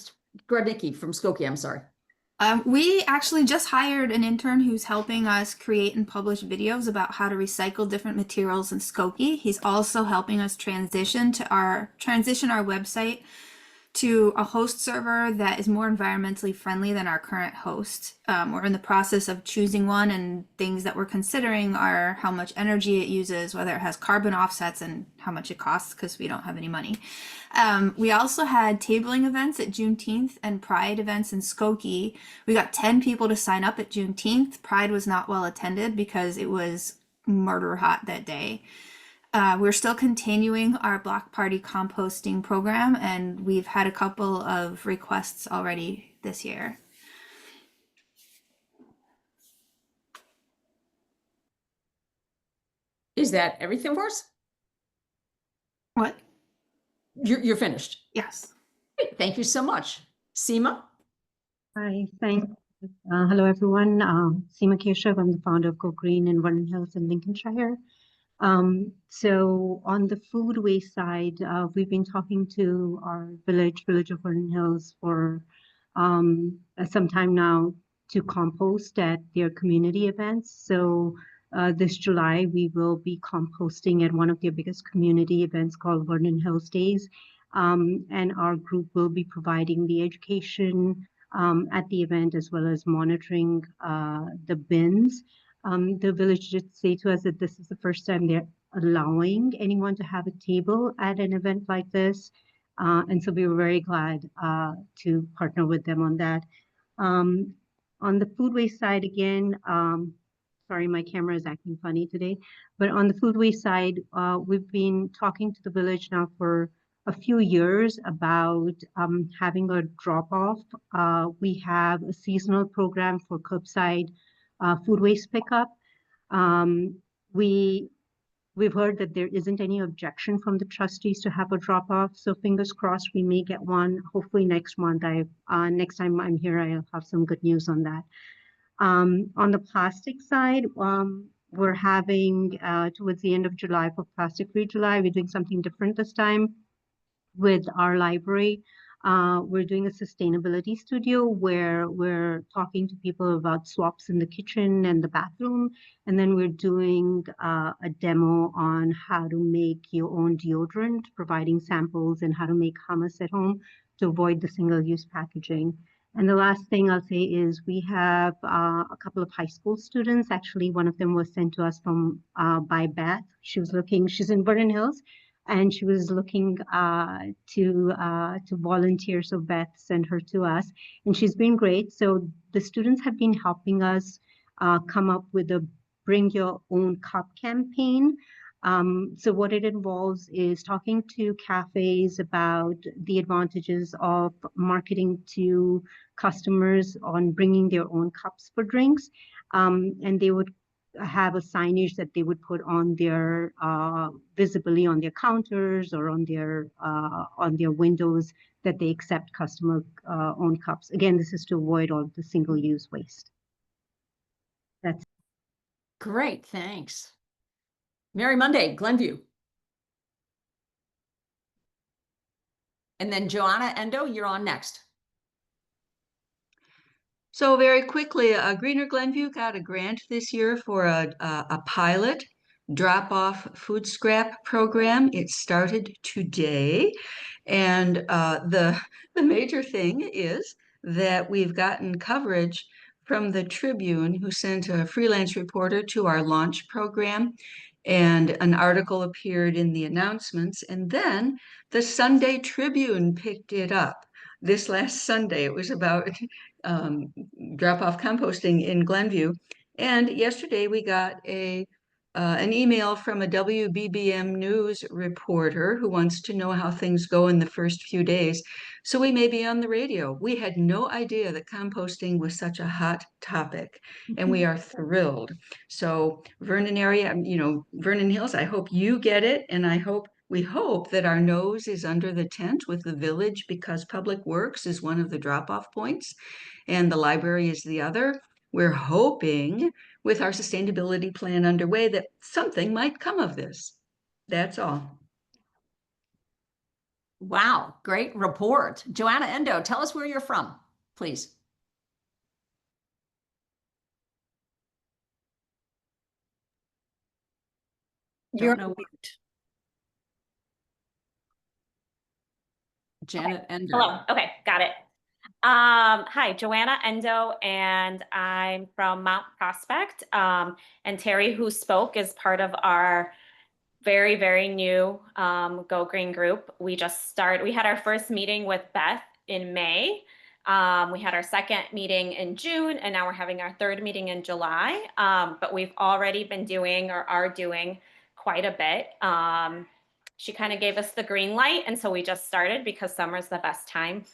B: Grodnicki from Skokie. I'm sorry.
L: We actually just hired an intern who's helping us create and publish videos about how to recycle different materials in Skokie. He's also helping us transition our website to a host server that is more environmentally friendly than our current host. We're in the process of choosing one, and things that we're considering are how much energy it uses, whether it has carbon offsets, and how much it costs because we don't have any money. We also had tabling events at Juneteenth and Pride events in Skokie. We got 10 people to sign up at Juneteenth. Pride was not well attended because it was murder hot that day. We're still continuing our block party composting program, and we've had a couple of requests already this year.
B: Is that everything for us?
L: What?
B: You're finished.
L: Yes.
B: Great. Thank you so much. Seema?
M: Hi, thanks. Hello, everyone. Seema Keshav, I'm the founder of Go Green in Vernon Hills in Lincolnshire. So on the food waste side, we've been talking to our village of Vernon Hills for some time now to compost at their community events. So this July, we will be composting at one of their biggest community events called Vernon Hills Days. And our group will be providing the education at the event as well as monitoring the bins. The village did say to us that this is the first time they're allowing anyone to have a table at an event like this. And so we were very glad to partner with them on that. On the food waste side, again, sorry, my camera is acting funny today, but on the food waste side, we've been talking to the village now for a few years about having a drop-off. We have a seasonal program for curbside food waste pickup. We've heard that there isn't any objection from the trustees to have a drop-off, so fingers crossed we may get one. Hopefully next month. Next time I'm here, I'll have some good news on that. On the plastic side, we're having towards the end of July for Plastic Free July, we're doing something different this time with our library. We're doing a sustainability studio where we're talking to people about swaps in the kitchen and the bathroom. And then we're doing a demo on how to make your own deodorant, providing samples and how to make hummus at home to avoid the single-use packaging. And the last thing I'll say is we have a couple of high school students. Actually, one of them was sent to us from by Beth. She's in Vernon Hills, and she was looking to volunteer. So Beth sent her to us, and she's been great. So the students have been helping us come up with a Bring Your Own Cup campaign. So what it involves is talking to cafes about the advantages of marketing to customers on bringing their own cups for drinks. And they would have a signage that they would put on their visibly on their counters or on their windows that they accept customer owned cups. Again, this is to avoid all the single-use waste. That's
B: Great, thanks. Mary Monday, Glenview. And then Joanna Endo, you're on next.
N: So very quickly, Greener Glenview got a grant this year for a pilot drop-off food scrap program. It started today. And the major thing is that we've gotten coverage from the Tribune, who sent a freelance reporter to our launch program. And an article appeared in the announcements. And then the Sunday Tribune picked it up this last Sunday. It was about drop-off composting in Glenview. And yesterday we got an email from a WBBM News reporter who wants to know how things go in the first few days. So we may be on the radio. We had no idea that composting was such a hot topic, and we are thrilled. So Vernon area, Vernon Hills, I hope you get it, and we hope that our nose is under the tent with the village, because Public Works is one of the drop-off points and the library is the other. We're hoping with our sustainability plan underway that something might come of this. That's all.
B: Wow, great report. Joanna Endo, tell us where you're from, please.
A: You're
B: Don't know. Janet Endo.
O: Hello. Okay, got it. Hi, Joanna Endo, and I'm from Mount Prospect. And Terry, who spoke, is part of our very, very new Go Green group. We had our first meeting with Beth in May. We had our second meeting in June, and now we're having our third meeting in July. But we've already been doing or are doing quite a bit. She kind of gave us the green light, and so we just started because summer's the best time.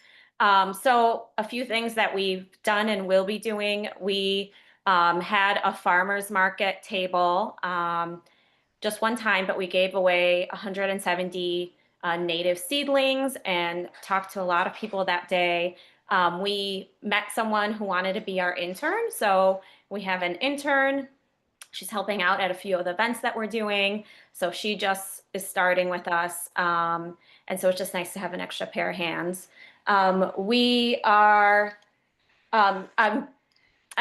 O: So a few things that we've done and will be doing. We had a farmer's market table just one time, but we gave away 170 native seedlings and talked to a lot of people that day. We met someone who wanted to be our intern. So we have an intern. She's helping out at a few of the events that we're doing. So she just is starting with us. And so it's just nice to have an extra pair of hands. I'm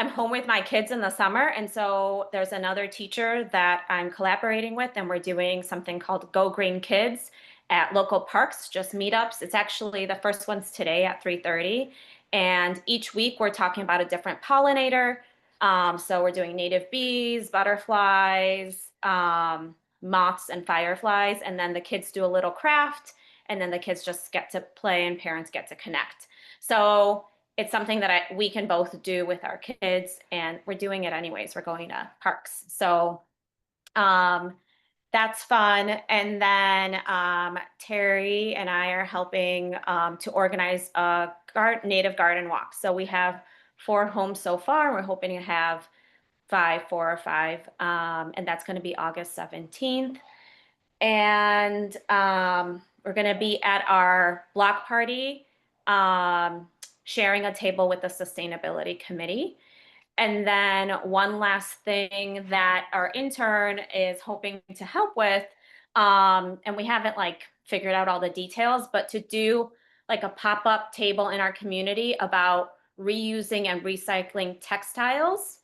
O: home with my kids in the summer. And so there's another teacher that I'm collaborating with, and we're doing something called Go Green Kids at local parks, just meetups. It's actually the first one's today at 3:30. And each week we're talking about a different pollinator. So we're doing native bees, butterflies, moths, and fireflies. And then the kids do a little craft, and then the kids just get to play and parents get to connect. So it's something that we can both do with our kids, and we're doing it anyways. We're going to parks. So that's fun. And then Terry and I are helping to organize a native garden walk. So we have 4 homes so far. We're hoping to have 4 or 5. And that's going to be August 17th. And we're going to be at our block party, sharing a table with the sustainability committee. And then one last thing that our intern is hoping to help with, and we haven't figured out all the details, but to do a pop-up table in our community about reusing and recycling textiles.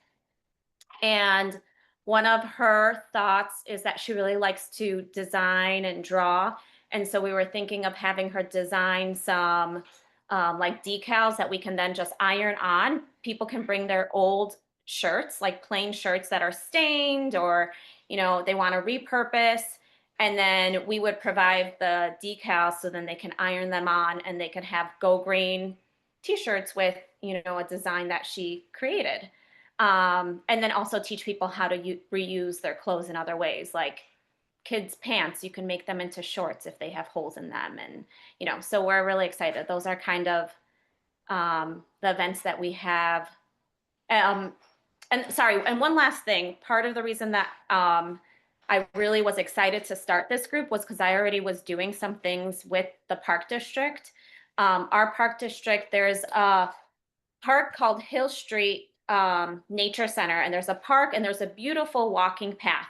O: And one of her thoughts is that she really likes to design and draw. And so we were thinking of having her design some decals that we can then just iron on. People can bring their old shirts, like plain shirts that are stained or, they want to repurpose. And then we would provide the decals so then they can iron them on and they can have Go Green t-shirts with, a design that she created. And then also teach people how to reuse their clothes in other ways, like kids' pants. You can make them into shorts if they have holes in them. And, so we're really excited. Those are kind of the events that we have. And sorry, and one last thing, part of the reason that I really was excited to start this group was because I already was doing some things with the park district. Our park district, there's a park called Hill Street Nature Center, and there's a park and there's a beautiful walking path.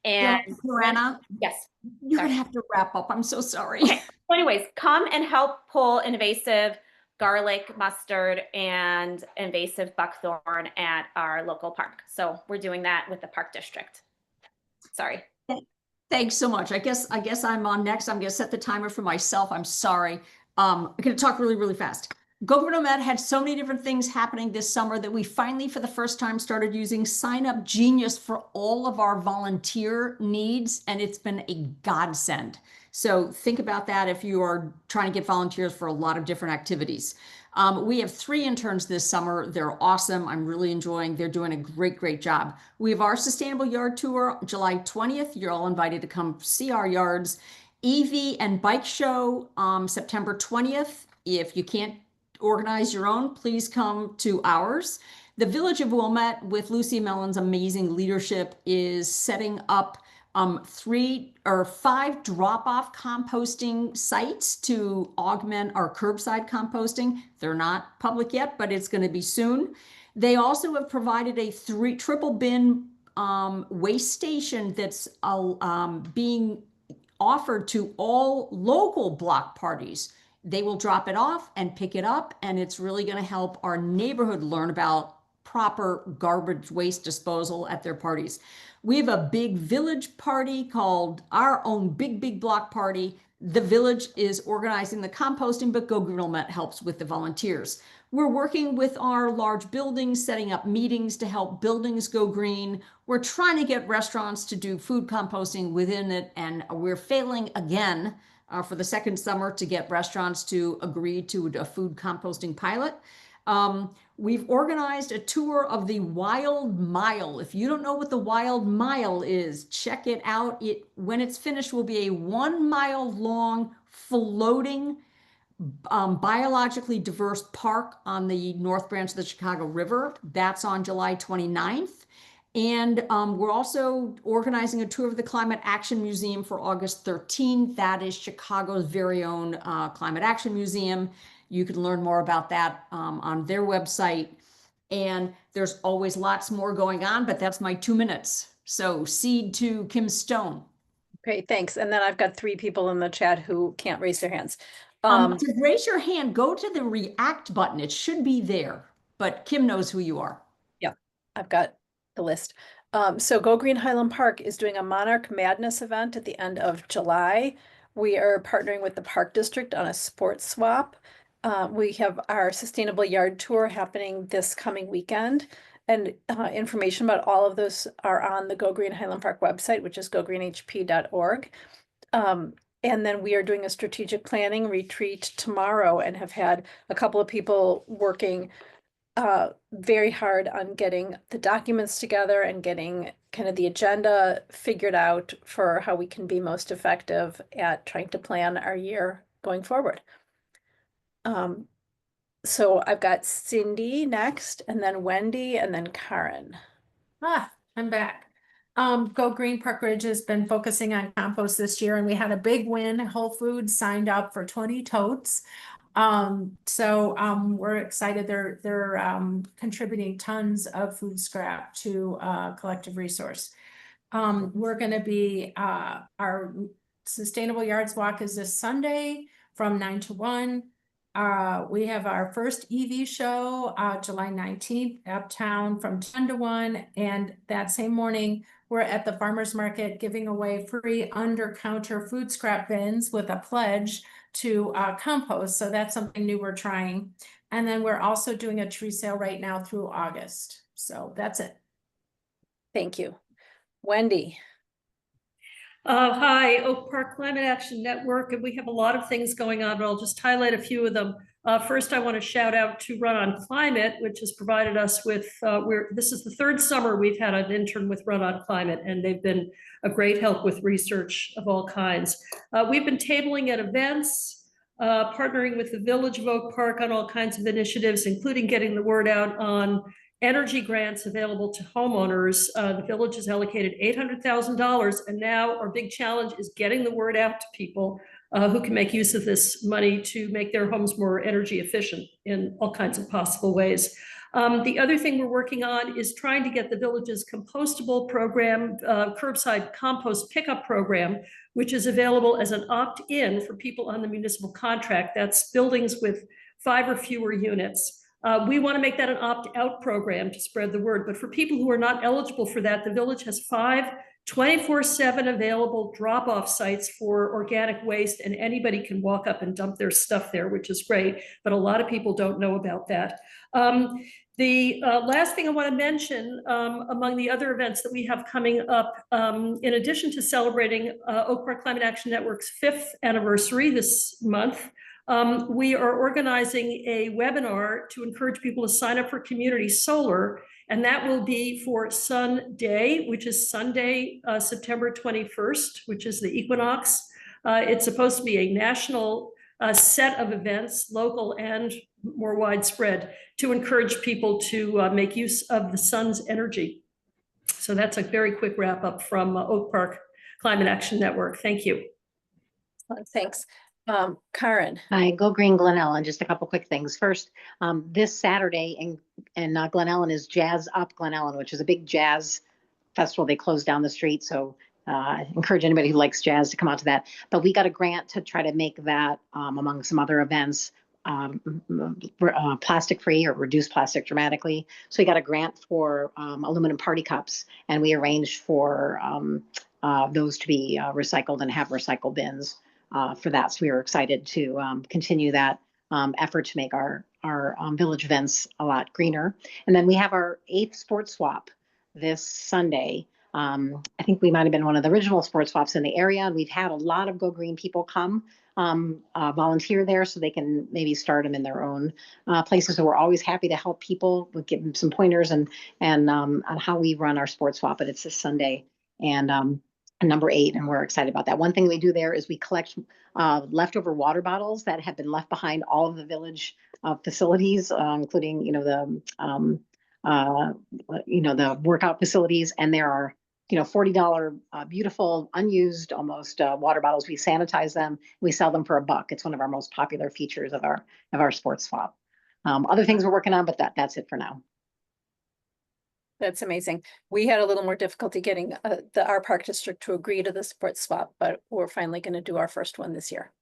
O: And
B: Joanna,
O: yes,
B: you're
O: sorry.
B: gonna have to wrap up. I'm so sorry.
O: Okay. So anyways, come and help pull invasive garlic, mustard, and invasive buckthorn at our local park. So we're doing that with the park district. Sorry.
B: Thanks so much. I guess I'm on next. I'm gonna set the timer for myself. I'm sorry. I'm gonna talk really, really fast. GoVernoMed had so many different things happening this summer that we finally, for the first time, started using Sign Up Genius for all of our volunteer needs, and it's been a godsend. So think about that if you are trying to get volunteers for a lot of different activities. We have 3 interns this summer. They're awesome. I'm really enjoying. They're doing a great, great job. We have our Sustainable Yard Tour, July 20th. You're all invited to come see our yards. EV and Bike Show, September 20th. If you can't organize your own, please come to ours. The Village of Wilmette, with Lucy Mellon's amazing leadership, is setting up 3 or 5 drop-off composting sites to augment our curbside composting. They're not public yet, but it's going to be soon. They also have provided a triple bin waste station that's being offered to all local block parties. They will drop it off and pick it up, and it's really going to help our neighborhood learn about proper garbage waste disposal at their parties. We have a big village party called our own Big Block Party. The village is organizing the composting, but GoVernoMed helps with the volunteers. We're working with our large buildings, setting up meetings to help buildings go green. We're trying to get restaurants to do food composting within it, and we're failing again for the second summer to get restaurants to agree to a food composting pilot. We've organized a tour of the Wild Mile. If you don't know what the Wild Mile is, check it out. When it's finished, will be a 1 mile long floating biologically diverse park on the North Branch of the Chicago River. That's on July 29th. And we're also organizing a tour of the Climate Action Museum for August 13th. That is Chicago's very own Climate Action Museum. You can learn more about that on their website. And there's always lots more going on, but that's my 2 minutes. So cede to Kim Stone.
A: Okay, thanks. And then I've got 3 people in the chat who can't raise their hands.
B: To raise your hand, go to the react button. It should be there, but Kim knows who you are.
A: Yep, I've got the list. So Go Green Highland Park is doing a Monarch Madness event at the end of July. We are partnering with the Park District on a sports swap. We have our Sustainable Yard Tour happening this coming weekend. And information about all of those are on the Go Green Highland Park website, which is gogreenhp.org. And then we are doing a strategic planning retreat tomorrow and have had a couple of people working very hard on getting the documents together and getting kind of the agenda figured out for how we can be most effective at trying to plan our year going forward. So I've got Cindy next, and then Wendy, and then Karen.
H: I'm back. Go Green Park Ridge has been focusing on compost this year, and we had a big win. Whole Foods signed up for 20 totes. We're excited. They're contributing tons of food scrap to collective resource. We're going to be our Sustainable Yards Walk is this Sunday from 9 to 1. We have our first EV show, July 19th, uptown from 10 to 1. And that same morning, we're at the farmer's market giving away free under-counter food scrap bins with a pledge to compost. So that's something new we're trying. And then we're also doing a tree sale right now through August. So that's it.
A: Thank you. Wendy.
P: Hi, Oak Park Climate Action Network, and we have a lot of things going on, but I'll just highlight a few of them. First, I want to shout out to Run on Climate, which has provided us with, this is the 3rd summer we've had an intern with Run on Climate, and they've been a great help with research of all kinds. We've been tabling at events, partnering with the Village of Oak Park on all kinds of initiatives, including getting the word out on energy grants available to homeowners. The village has allocated $800,000, and now our big challenge is getting the word out to people who can make use of this money to make their homes more energy efficient in all kinds of possible ways. The other thing we're working on is trying to get the village's compostable program, curbside compost pickup program, which is available as an opt-in for people on the municipal contract. That's buildings with 5 or fewer units. We want to make that an opt-out program to spread the word. But for people who are not eligible for that, the village has 5 24/7 available drop-off sites for organic waste, and anybody can walk up and dump their stuff there, which is great. But a lot of people don't know about that. The last thing I want to mention, among the other events that we have coming up, in addition to celebrating Oak Park Climate Action Network's 5th anniversary this month, we are organizing a webinar to encourage people to sign up for community solar, and that will be for Sun Day, which is Sunday, September 21st, which is the equinox. It's supposed to be a national set of events, local and more widespread, to encourage people to make use of the sun's energy. So that's a very quick wrap up from Oak Park Climate Action Network. Thank you.
A: Thanks. Karen.
I: Hi, Go Green Glen Ellen. Just a couple quick things. First, this Saturday in Glen Ellen is Jazz Up Glen Ellen, which is a big jazz festival. They closed down the street, so I encourage anybody who likes jazz to come out to that. But we got a grant to try to make that, among some other events, plastic free or reduce plastic dramatically. So we got a grant for aluminum party cups, and we arranged for those to be recycled and have recycle bins for that. So we were excited to continue that effort to make our village events a lot greener. And then we have our 8th sports swap this Sunday. I think we might have been one of the original sports swaps in the area, and we've had a lot of Go Green people come volunteer there so they can maybe start them in their own places. So we're always happy to help people. We'll give them some pointers and on how we run our sports swap. But it's this Sunday and number 8, and we're excited about that. One thing we do there is we collect leftover water bottles that have been left behind all of the village facilities, including the workout facilities, and there are $40 beautiful unused almost water bottles. We sanitize them. We sell them for $1. It's one of our most popular features of our sports swap. Other things we're working on, but that's it for now.
A: That's amazing. We had a little more difficulty getting our park district to agree to the sports swap, but we're finally going to do our first one this year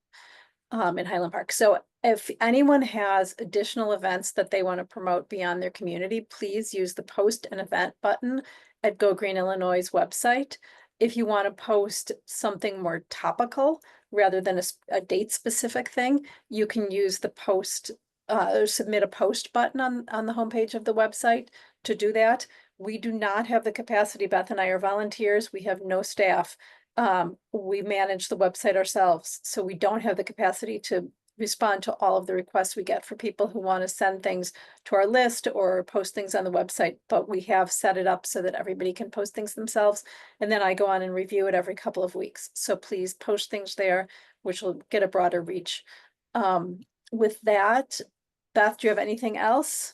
A: in Highland Park. So if anyone has additional events that they want to promote beyond their community, please use the post an event button at Go Green Illinois' website. If you want to post something more topical rather than a date specific thing, you can use the post or submit a post button on the homepage of the website to do that. We do not have the capacity. Beth and I are volunteers. We have no staff. We manage the website ourselves. So we don't have the capacity to respond to all of the requests we get for people who want to send things to our list or post things on the website, but we have set it up so that everybody can post things themselves. And then I go on and review it every couple of weeks. So please post things there, which will get a broader reach. With that, Beth, do you have anything else?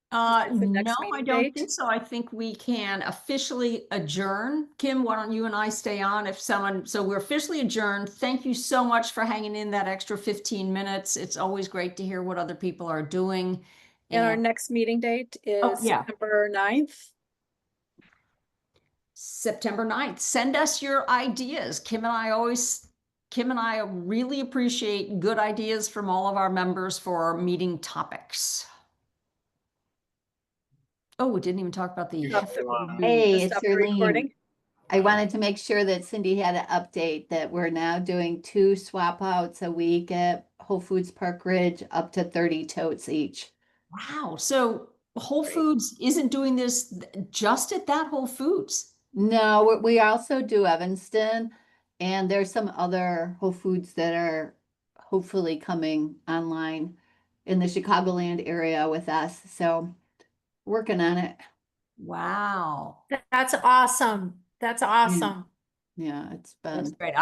B: No, I don't think so. I think we can officially adjourn. Kim, why don't you and I stay on so we're officially adjourned. Thank you so much for hanging in that extra 15 minutes. It's always great to hear what other people are doing.
A: And our next meeting date is September 9th.
B: September 9th. Send us your ideas. Kim and I really appreciate good ideas from all of our members for our meeting topics. Oh, we didn't even talk about the
Q: Hey, it's Erlene. I wanted to make sure that Cindy had an update that we're now doing 2 swap outs a week at Whole Foods Park Ridge, up to 30 totes each.
B: Wow. So Whole Foods isn't doing this just at that Whole Foods?
Q: No, we also do Evanston, and there's some other Whole Foods that are hopefully coming online in the Chicagoland area with us. So working on it.
B: Wow.
H: That's awesome. That's awesome.
Q: Yeah, it's been
B: That's great.